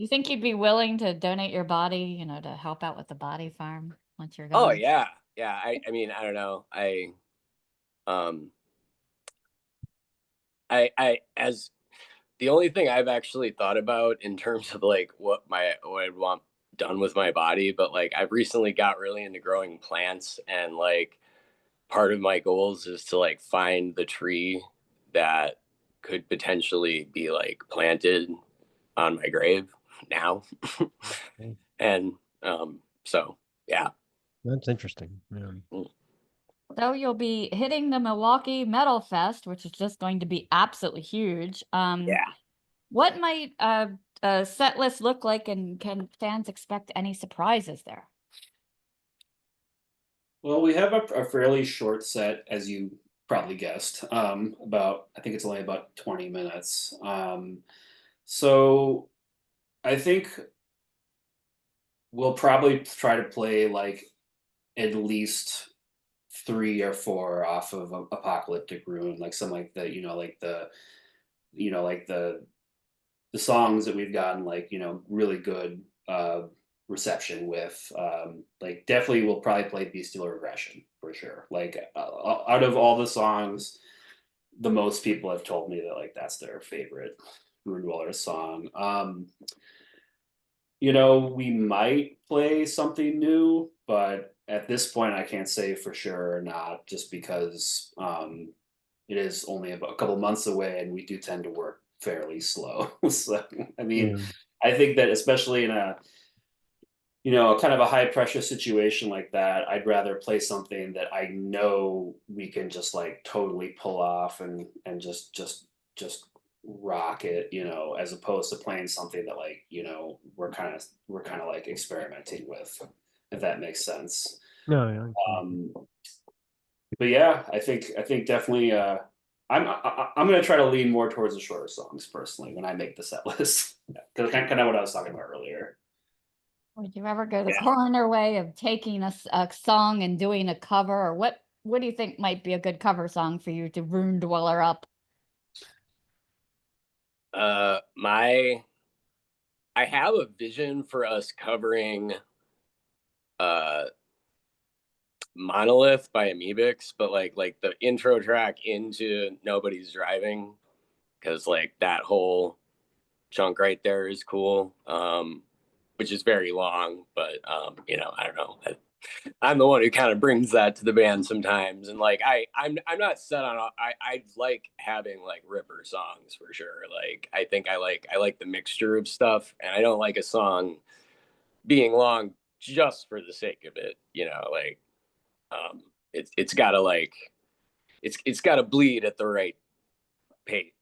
You think you'd be willing to donate your body, you know, to help out with the body farm once you're Oh gone? yeah, yeah. I mean, I don't know. Um, as the only thing I've actually thought about in terms of like what I'd want done with my body, but like I've recently got really into growing plants, and like part of my goals is to like find the tree that could potentially be like planted on my grave now. Okay. And so yeah. That's interesting. Yeah. So you'll be hitting the Milwaukee Metal Fest, which is just going to be absolutely huge. Yeah. What might a set list look like, and can fans expect any surprises there? Well, we have a fairly short set, as you probably guessed. About I think it's only about 20 minutes. So I think we'll probably try to play like at least 3 or 4 off of Apocalyptic Ruin, like some like the like like the songs that we've gotten like really good reception with. Like definitely we'll probably play Bestial Regression for sure. Like out of all the songs, the most people have told me that like that's their favorite Rune Dweller song. We might play something new, but at this point I can't say for sure or not, just because it is only about a couple months away and we do tend to work fairly slow. So I mean, Yeah. I think that especially in a kind of a high pressure situation like that, I'd rather play something that I know we can just like totally pull off and just rock it, as opposed to playing something that like, we're kind of like experimenting with, if that makes sense. No, yeah. Um, but yeah, I think definitely I'm gonna try to lean more towards the shorter songs personally when I make the set list. Because kind of what I was talking about earlier. Would you ever go the Yeah. corner way of taking a song and doing a cover, or what do you think might be a good cover song for you to Rune Dweller up? I have a vision for us covering uh Monolith by Amoebics, but like the intro track into Nobody's Driving, because like that whole chunk right there is cool. Which is very long, but I don't know. I'm the one who kind of brings that to the band sometimes, and like I'm not set on. I like having like ripper songs for sure. Like I think I like the mixture of stuff, and I don't like a song being long just for the sake of it. Like it's got to like it's got to bleed at the right pace,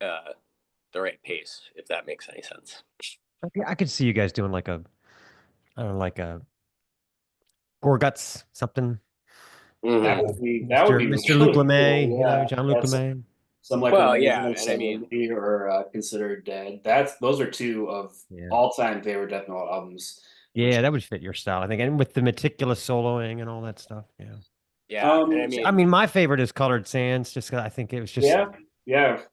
if that makes any sense. I could see you guys doing like I don't know, like a Gorguts something. That Mm-hmm. would be Mr. Luke really Lemay, cool. Yeah, John Luke that's Lemay. some like Well, Remains yeah, of and I mean, Serenity or Considered Dead. Those are two of Yeah. all-time favorite death metal albums. Yeah, that would fit your style, I think. And with the meticulous soloing and all that stuff. Yeah. yeah, and I I mean, mean, my favorite is Colored Sands, just 'cause I think it was just yeah.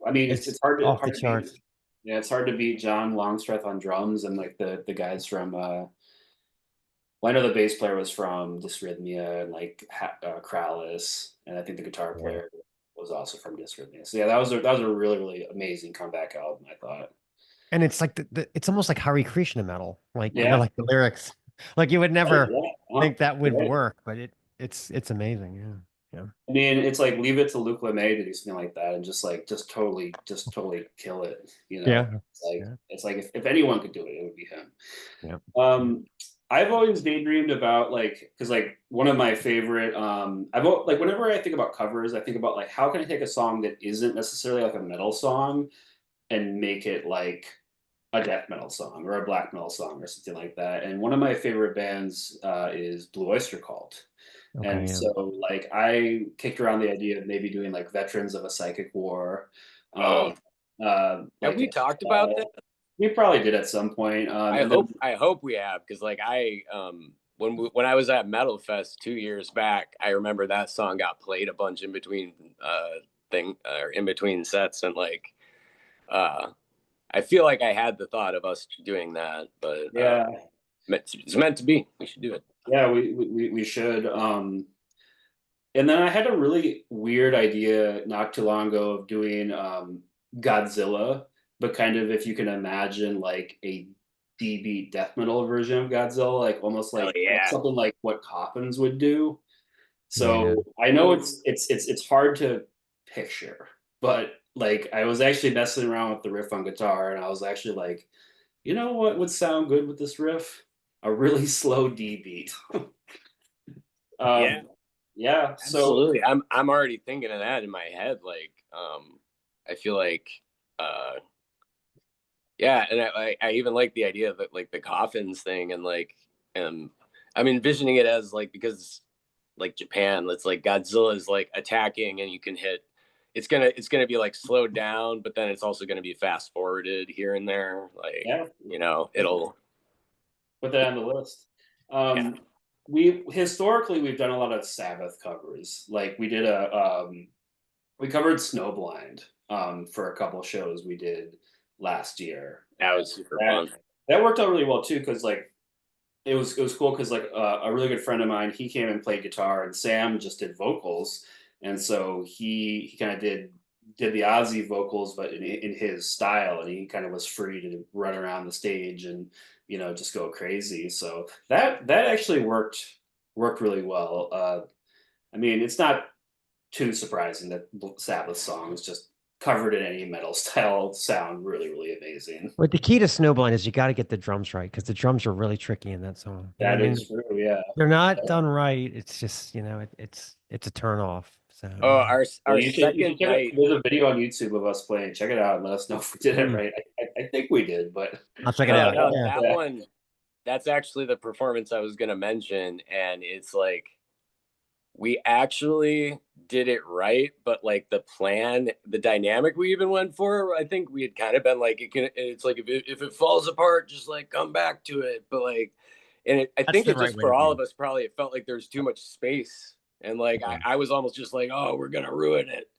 I mean, it's it's hard to off the beat. charts. Yeah, it's hard to beat John Longstreth on drums and like the guys from. Well, I know the bass player was from Dysrhythmia and like Krallis, and I think the guitar Yeah. player was also from Dysrhythmia. So yeah, that was a really really amazing comeback album, I thought. And it's like it's almost like Hare Krishna metal. Like, Yeah, like the lyrics. Like you would right, never yeah, think that would right. work, but it's amazing. Yeah. Yeah. I mean, it's like leave it to Luke Lemay to do something like that and just totally kill it. Yeah. It's like if anyone could do it, it would be him. Yeah. I've always daydreamed about like because like one of my favorite like whenever I think about covers, I think about like how can I take a song that isn't necessarily like a metal song and make it like a death metal song or a black metal song or something like that. And one of my favorite bands is Blue Oyster Cult. Okay. And Yeah. so like I kicked around the idea of maybe doing like Veterans of a Psychic War. oh, have Like we talked about that? we probably did at some point. I hope we have, because like when I was at Metal Fest 2 years back, I remember that song got played a bunch in between in between sets, and like I feel like I had the thought of us doing that, but Yeah, it's meant to be. We should do it. yeah, we should. And then I had a really weird idea not too long ago of doing Godzilla, but kind of if you can imagine like a D-beat death metal version of Godzilla, like almost Hell like yeah. something like what Coffins would do. Yeah. So I know it's hard to picture, but like I was actually messing around with the riff on guitar, and I was actually like, you know what would sound good with this riff? A really slow D beat. Yeah. Yeah. So Absolutely. I'm already thinking of that in my head. Like, I feel like, yeah, and I even like the idea of like the coffins thing, and like, I'm envisioning it as like, because like Japan, it's like Godzilla is like attacking, and you can hit. It's gonna be like slowed down, but then it's also gonna be fast forwarded here and there. Like, yeah, it'll. put that on the list. Yeah. We historically we've done a lot of Sabbath covers. Like we covered Snowblind for a couple shows we did last year. That was super fun. That worked out really well too, because like it was cool because like a really good friend of mine, he came and played guitar, and Sam just did vocals, and so he kind of did the Ozzy vocals, but in his style, and he kind of was free to run around the stage and just go crazy. So that actually worked really well. I mean, it's not too surprising that Sabbath songs just covered in any metal style sound really, really amazing. But the key to Snowblind is you got to get the drums right, because the drums are really tricky in that song. You know That what I mean? is true, yeah. They're not done right. It's just, it's a turn off. So Oh, yeah. our You second check night. there's a video on YouTube of us playing. Check it out and let us know if we did it Mm. right. I think we did, but I'll check it No, out. no, Yeah. that Yeah. one. That's actually the performance I was gonna mention, and it's like we actually did it right, but like the plan, the dynamic we even went for, I think we had kind of been like, it's like if it falls apart, just like come back to it. But like, and I That's think the it right just way for to all do of us, probably it felt like there's too much space. And like, Yeah. I was almost just like, oh, we're going to ruin it.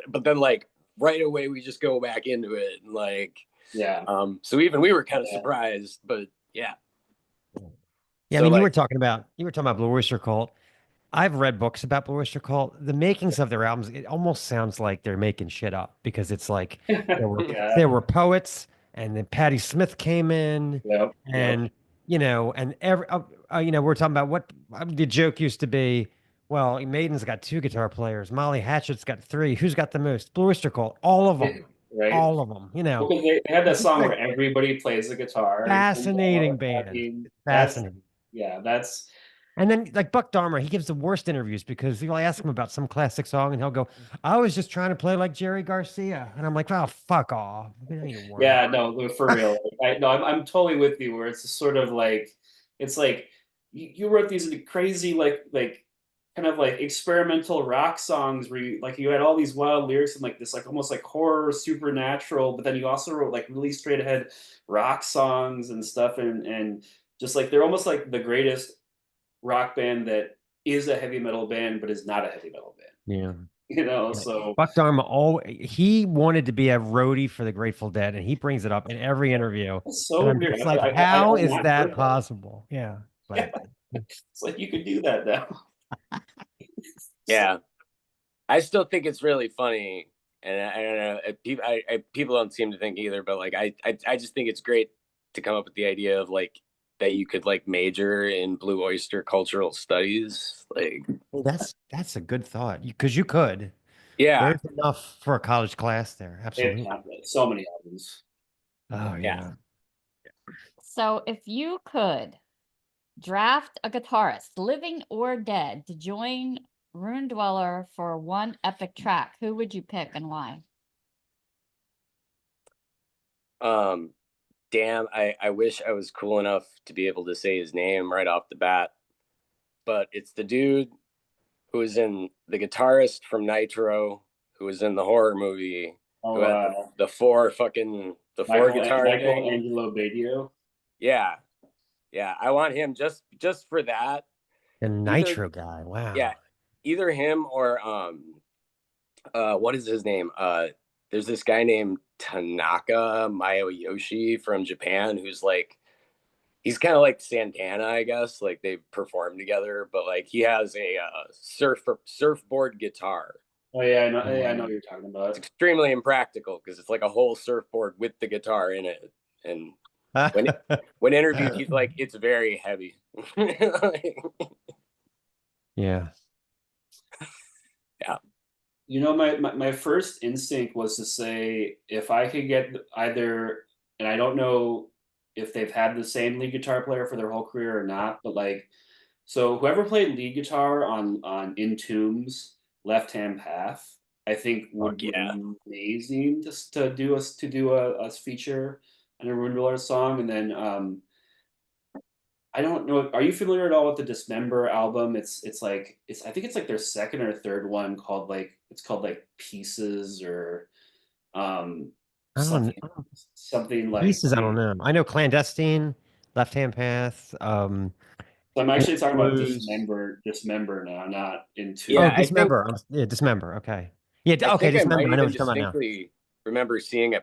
But then like right away, we just go back into it. And like, yeah. so even we were kind of Yeah. surprised, but yeah. Yeah, I So, mean, you like- were talking about Blue Oyster Cult. I've read books about Blue Oyster Cult. The makings of their albums, it almost sounds like they're making shit up, because it's like Yeah. there were poets, and then Patti Smith came in, Yep. and and every we're talking about what the joke used to be. Well, Maiden's got 2 guitar players. Molly Hatchet's got 3. Who's got the most? Blue Oyster Cult. All of them. Right. All of them. Because they had that song where everybody plays the guitar. Fascinating I band. mean, Fascinating. that's And then, like Buck Dahmer, he gives the worst interviews, because you'll ask him about some classic song, and he'll go, "I was just trying to play like Jerry Garcia," and I'm like, "Oh, fuck off!" yeah, no, for real. I'm totally with you. Where it's just sort of like, it's like you wrote these crazy like kind of like experimental rock songs where you had all these wild lyrics and like this like almost like horror supernatural, but then you also wrote like really straight ahead rock songs and stuff, and just like they're almost like the greatest rock band that is a heavy metal band but is not a heavy metal band. Yeah. So Buck Dahmer, he wanted to be a roadie for the Grateful Dead, and he brings it up in every interview. it's so And weird. it's like, I've how is not that heard that. possible? Yeah. But It's like you could do that now. Yeah, I still think it's really funny, and I don't know. People don't seem to think either, but like I just think it's great to come up with the idea of like that you could like major in Blue Oyster Cultural Studies. Like that's a good thought, because you could. Yeah, There's enough for a college class there. Absolutely. So many albums. Oh Yeah. So if you could draft a guitarist, living or dead, to join Rune Dweller for one epic track, who would you pick and why? Damn, I wish I was cool enough to be able to say his name right off the bat, but it's the dude who was in the guitarist from Nitro, who was in the horror movie, Oh, who had the four guitar thing. Angelo Badio. Yeah, I want him just for that. The Nitro guy. Wow. Yeah, either him or what is his name? there's this guy named Tanaka Mayoyoshi from Japan who's like, he's kind of like Santana, I guess. Like they perform together, but like he has a surfboard guitar. Oh yeah, I know what you're talking about. It's extremely impractical because it's like a whole surfboard with the guitar in it. And when interviewed, he's like, it's very heavy. Yeah. Yeah. You know, my first instinct was to say if I could get either, and I don't know if they've had the same lead guitar player for their whole career or not, but like, so whoever played lead guitar on Entombed's Left Hand Path, I think would be amazing to do a feature on a Ruined Dweller song. And then I don't know. Are you familiar at all with the Dismember album? It's like I think it's like their second or third one called like Pieces or um I don't something know. something like Pieces, I don't know. I know Clandestine, Left Hand Path, so I'm actually talking about Blues. Dismember now, not Oh, Into. Yeah, I think Dismember. Yeah, Dismember. Okay. Yeah, I okay, think I Dismember. might I know even what you're talking about now. distinctly remember seeing a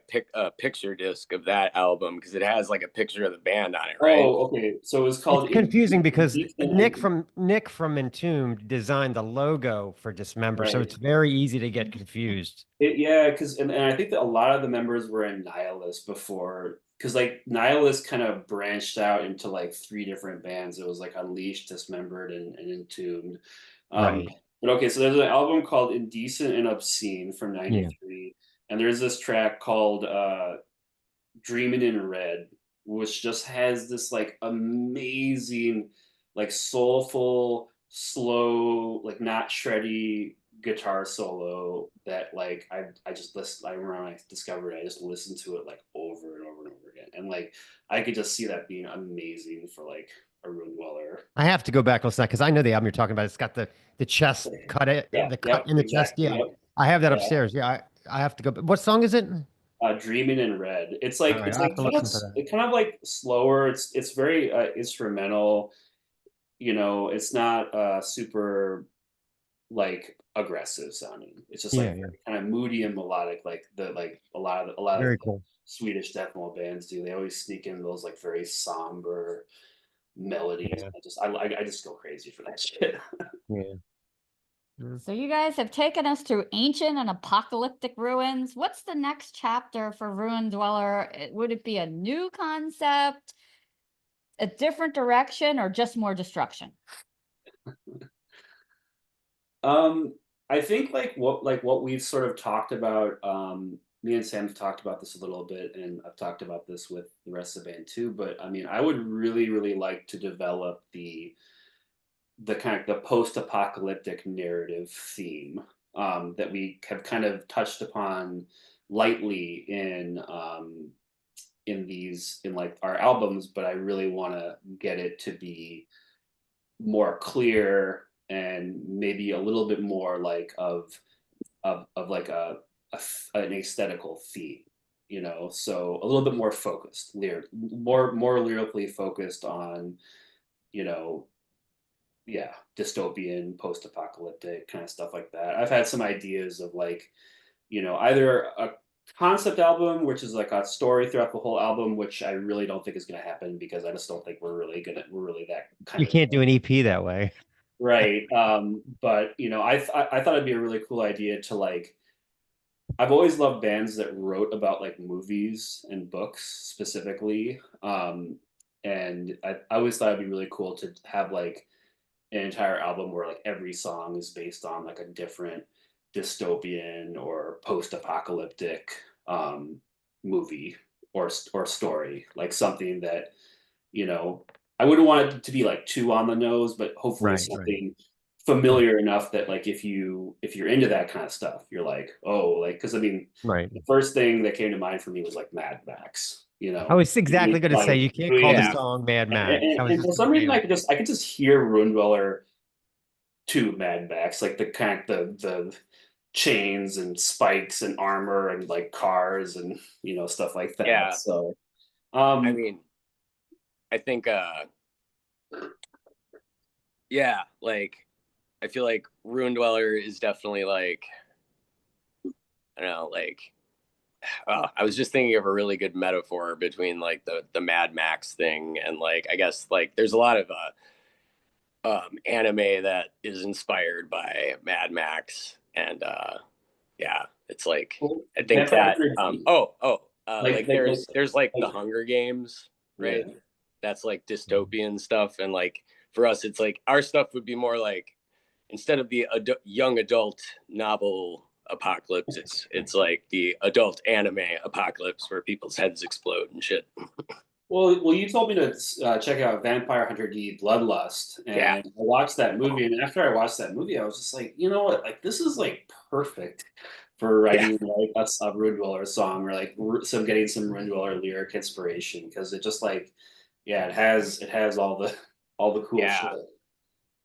picture disc of that album because it has like a picture of the band on it, right? Oh, okay. So it was It's called confusing because Indecent Nick from Entombed designed the logo for Dismember, so right. it's very easy to get confused. Yeah, because and I think that a lot of the members were in Nihilist before, because like Nihilist kind of branched out into like three different bands. It was like Unleashed, Dismembered, and Entombed. Um, Right. but okay, so there's an album called Indecent and Obscene from Yeah. '93, and there's this track called Dreaming in Red, which just has this like amazing, like soulful, slow, like not shreddy guitar solo that like I just listen. I remember when I discovered it, I just listened to it like over and over and over again, and like I could just see that being amazing for like a Ruin Dweller. I have to go back and listen to that because I know the album you're talking about. It's got the chest cut Yeah, the cut yep, in the chest. exactly. Yeah. Yep, I have that yeah. upstairs. Yeah, I have to go. What song is it? Dreaming in Red. All right, It's I like have to listen to that. kind of like slower. It's very instrumental. You know, it's not super like aggressive sounding. It's just Yeah, like yeah. kind of moody and melodic, like a lot of Very the cool. Swedish death metal bands do. They always sneak in those like very somber melodies. Yeah. I just go crazy for that shit. Yeah. So you guys have taken us through ancient and apocalyptic ruins. What's the next chapter for Ruin Dweller? Would it be a new concept, a different direction, or just more destruction? I think like what we've sort of talked about. Me and Sam have talked about this a little bit, and I've talked about this with the rest of the band too. But I mean, I would really like to develop the kind of the post-apocalyptic narrative theme that we have kind of touched upon lightly in like our albums, but I really want to get it to be more clear and maybe a little bit more like of like an aesthetical theme, you know, so a little bit more focused, more lyrically focused on, you know, yeah, dystopian, post-apocalyptic kind of stuff like that. I've had some ideas of like, you know, either a concept album, which is like a story throughout the whole album, which I really don't think is going to happen because I just don't think we're really that kind You of can't do an EP that way. right. But you know, I thought it'd be a really cool idea to like. I've always loved bands that wrote about like movies and books specifically, and I always thought it'd be really cool to have like an entire album where like every song is based on like a different dystopian or post-apocalyptic movie or story, like something that, you know, I wouldn't want it to be like too on the nose, but hopefully Right, right. something familiar enough that like if you're into that kind of stuff, you're like, oh, like because I mean, Right. the first thing that came to mind for me was like Mad Max, you I know, was exactly going to say like you can't call the between Yeah. song Mad and, Max. I was and for just going some to reason nail I could just hear Ruin Dweller to Mad Max, like the kind of the chains and spikes and armor and like cars and you know stuff like that. Yeah. So I mean, I think yeah, like I feel like Ruin Dweller is definitely like, I don't know, like I was just thinking of a really good metaphor between like the Mad Max thing and like I guess like there's a lot of anime that is inspired by Mad Max, and yeah, it's like Well, I think Vampire that Hunter D, like there's like the like Hunger Games, yeah. right? That's like dystopian stuff, and like for us, it's like our stuff would be more like instead of the young adult novel apocalypse, it's like the adult anime apocalypse where people's heads explode and shit. Well, you told me to check out Vampire Hunter D Bloodlust, Yeah, and I watched that movie. And after I watched that movie, I was just like, you know what? Like, this is like perfect for yeah, writing like a Rude Dweller song, or like some getting some Rude Dweller lyric inspiration, because it just like, yeah, it has all the cool shit. yeah.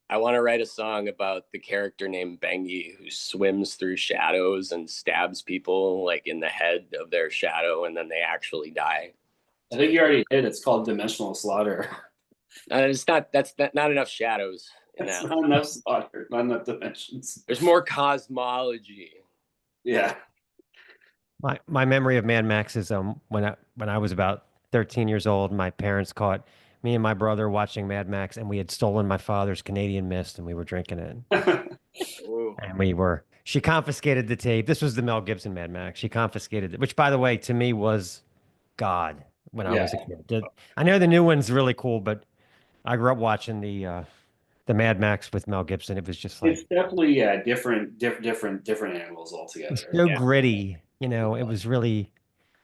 I want to write a song about the character named Bengi who swims through shadows and stabs people like in the head of their shadow, and then they actually die. I think you already did. It's called Dimensional Slaughter. It's not not enough shadows in That's that. not enough slaughter, not enough dimensions. There's more cosmology. Yeah. My memory of Mad Max is when I was about 13 years old, my parents caught me and my brother watching Mad Max, and we had stolen my father's Canadian Mist, and we were drinking it. Ooh. And she confiscated the tape. This was the Mel Gibson Mad Max. She confiscated it, which, by the way, to me was God when I Yeah. was a kid. I know the new one's really cool, but I grew up watching the Mad Max with Mel Gibson. It was just It's like definitely different animals it's altogether. so Yeah. gritty. It was really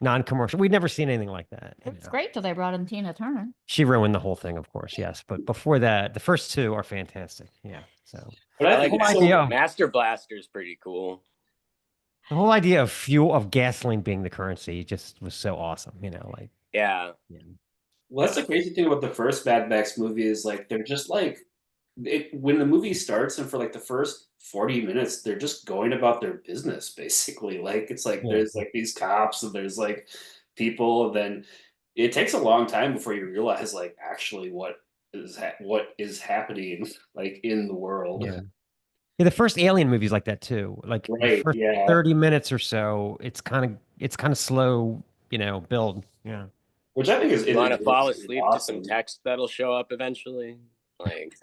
non-commercial. We'd never seen anything like that. It's great till they brought in Tina Turner. She ruined the whole thing, of course, yes. But before that, the first two are fantastic. Yeah. So But I I like think whole so. idea Master Blaster's pretty cool. the whole idea of fuel of gasoline being the currency just was so awesome. Like Yeah. yeah. Well, that's the crazy thing about the first Mad Max movie is like they're just like when the movie starts and for like the first 40 minutes they're just going about their business basically. Like it's like Yeah. there's like these cops and there's like people, and then it takes a long time before you realize like actually what is happening like in the world. Yeah. Yeah, the first Alien movie's like that too. Like the Right. first Yeah. 30 minutes or so, it's kind of slow, build. Yeah. Which I think is You want to fall is asleep to some awesome. text that'll show up eventually? Like,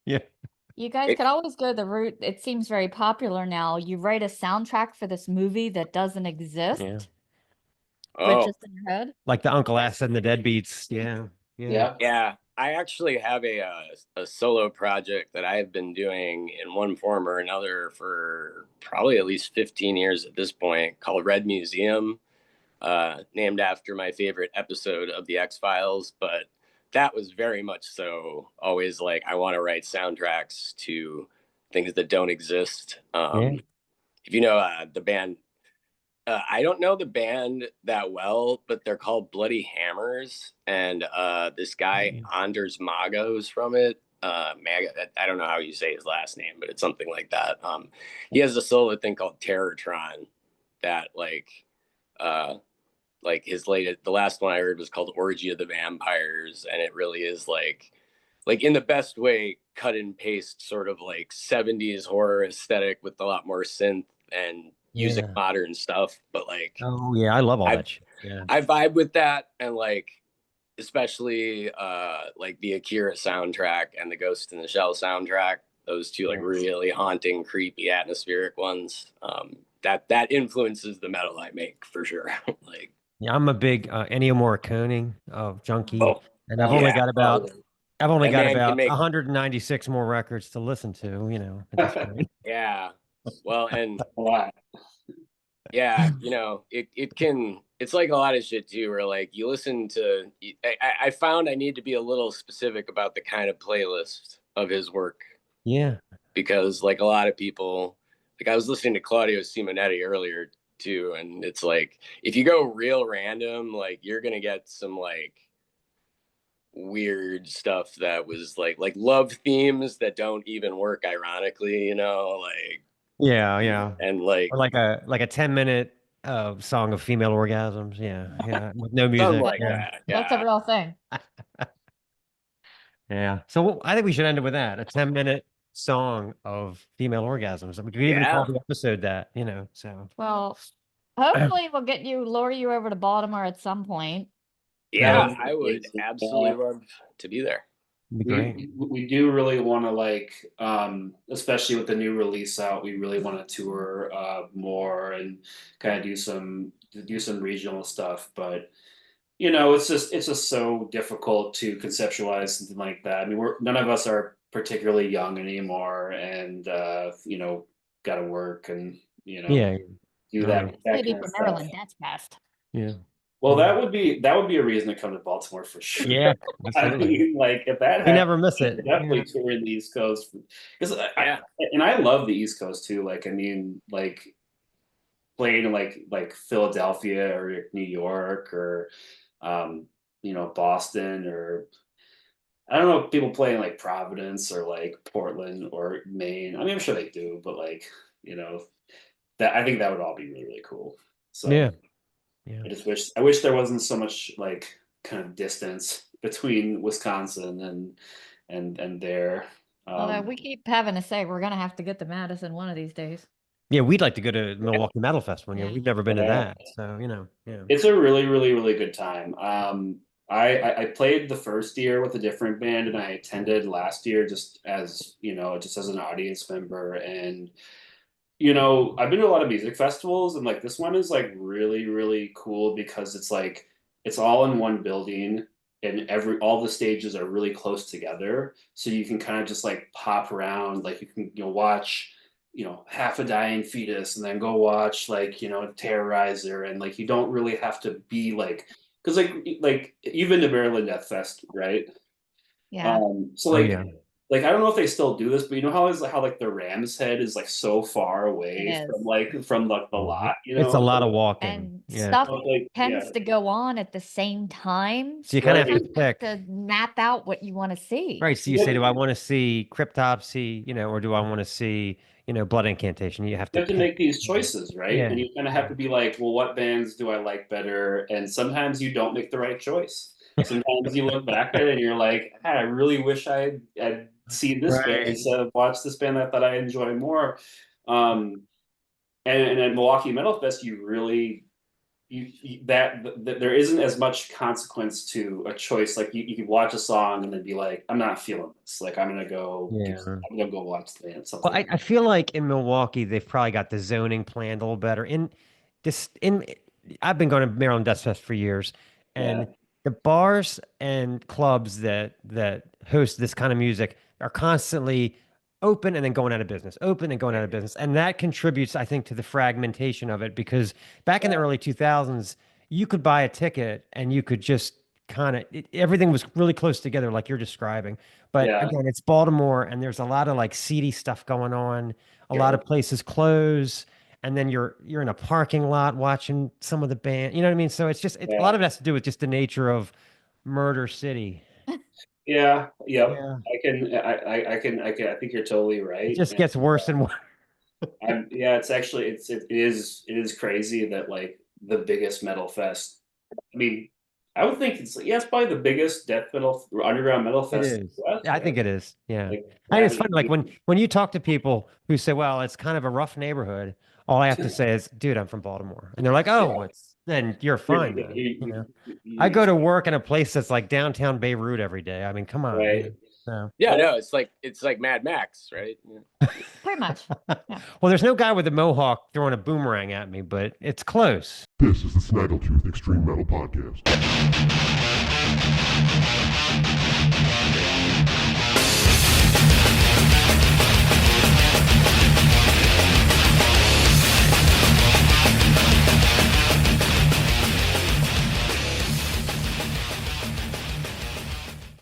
Yeah. You guys could always go the route. It seems very popular now. You write a soundtrack for this movie that doesn't exist, Yeah. but oh, just in your head. Like the Uncle Acid and the Deadbeats. Yeah. Yeah. Yeah. yeah. I actually have a solo project that I've been doing in one form or another for probably at least 15 years at this point, called Red Museum, named after my favorite episode of The X-Files. But that was very much so always like I want to write soundtracks to things that don't exist. Yeah. If you know the band, I don't know the band that well, but they're called Bloody Hammers, and this guy Anders Magos from it. I don't know how you say his last name, but it's something like that. He has a solo thing called Terrortron that like his latest, the last one I heard was called Orgy of the Vampires, and it really is like in the best way, cut and paste sort of like 70s horror aesthetic with a lot more synth and using Yeah. modern stuff. But like Oh yeah, I love all I that shit. Yeah. I vibe with that, and like especially like the Akira soundtrack and the Ghost in the Shell soundtrack, those two like really haunting, creepy, atmospheric ones. That influences the metal I make for sure. Like Yeah, I'm a big Ennio Morricone junkie, oh and I've only yeah, got that man can make 196 more records to listen to, at this point. yeah. Well, and A lot. yeah, it's like a lot of shit too, where like you listen to, I found I need to be a little specific about the kind of playlist of his work, Yeah. because like a lot of people, like I was listening to Claudio Simonetti earlier too, and it's like, if you go real random, like you're going to get some like weird stuff that was like love themes that don't even work ironically, like, Yeah, yeah. and like Or like a 10-minute song of female orgasms. Yeah, yeah, with no something music. like Yeah. that. That's a Yeah. real thing. Yeah. So I think we should end it with that. A 10-minute song of female orgasms. We could even call Yeah. the episode that, so Well, Hopefully we'll lure you over to Baltimore at some point. Yeah, Yeah. I would absolutely love to be there. It'd be great. We do really want to like, especially with the new release out, we really want to tour more and kind of do some regional stuff. But you know, it's just so difficult to conceptualize something like that. I mean, none of us are particularly young anymore, and you know, got to work and you know Yeah. do Right. that Maybe kind of for stuff. Maryland, that's best. Yeah. Well, Yeah. that would be a reason to come to Baltimore for sure. Yeah. I Absolutely. mean, like if that We happened, never miss it. definitely touring the East Coast because Yeah. I love the East Coast too. Like I mean, like playing in like Philadelphia or New York or you know, Boston or I don't know, people playing like Providence or like Portland or Maine. I mean, I'm sure they do, but like, you know, that I think that would all be really, really cool. So Yeah. Yeah. I wish there wasn't so much like kind of distance between Wisconsin and there. Although we keep having to say we're gonna have to get to Madison one of these days. Yeah, we'd like to go to Milwaukee Metal Fest one year. Yeah. We've never been to Yeah. that. So, you know, yeah. It's a really, really, really good time. I played the first year with a different band, and I attended last year just as you know, just as an audience member. And you know, I've been to a lot of music festivals, and like this one is like really, really cool because it's like it's all in one building, and all the stages are really close together, so you can kind of just like pop around, like you can watch Half a Dying Fetus and then go watch like Terrorizer, and like you don't really have to be like because like you've been to Maryland Death Fest, right? Yeah. So Oh, like yeah. like I don't know if they still do this, but you know how like the Ram's Head is like so far away It from like the lot, It's a lot of walking. And Yeah. stuff Like, tends yeah. to go on at the same time. So you kind of Right. have to pick. to map out what you want to see. Right. So you say, do I want to see Cryptopsy, or do I want to see, Blood Incantation? You have You to have to pick. make these choices, right? Yeah. And you kind of have to be like, well, what bands do I like better? And sometimes you don't make the right choice. Sometimes you look back at it and you're like, I really wish I'd seen this band Right. instead of watched this band that I enjoy more. And at Milwaukee Metal Fest, you really that there isn't as much consequence to a choice. Like you can watch a song and then be like, I'm not feeling this. Like I'm gonna go watch the band. Something. Well, I feel like in Milwaukee they've probably got the zoning planned a little better. I've been going to Maryland Death Fest for years, and Yeah. the bars and clubs that host this kind of music are constantly open and then going out of business, open and going out of business, and that contributes, I think, to the fragmentation of it. Because back in the early 2000s, you could buy a ticket and you could just everything was really close together, like you're describing. But Yeah. again, it's Baltimore, and there's a lot of like seedy stuff going on. A lot of places close, and then you're in a parking lot watching some of the band. You know what I mean? So it's just a lot of it has to do with just the nature of Murder City. Yeah. Yep. Yeah. I think you're totally right. It just gets worse and worse. Yeah, it's actually it is crazy that like the biggest metal fest. I mean, I would think it's probably the biggest death metal underground metal It fest. is. in the West, I think right? it is. Yeah. Like, And it's funny, like when you talk to people who say, "Well, it's kind of a rough neighborhood," all I have to say is, "Dude, I'm from Baltimore," and they're like, "Oh, then you're fine." Then. You know, I go to work in a place that's like downtown Beirut every day. I mean, come on. Right. Man. So. Yeah, no, it's like Mad Max, right? Yeah. Pretty much. Yeah. Well, there's no guy with a mohawk throwing a boomerang at me, but it's close. This is the Snaggletooth Extreme Metal Podcast.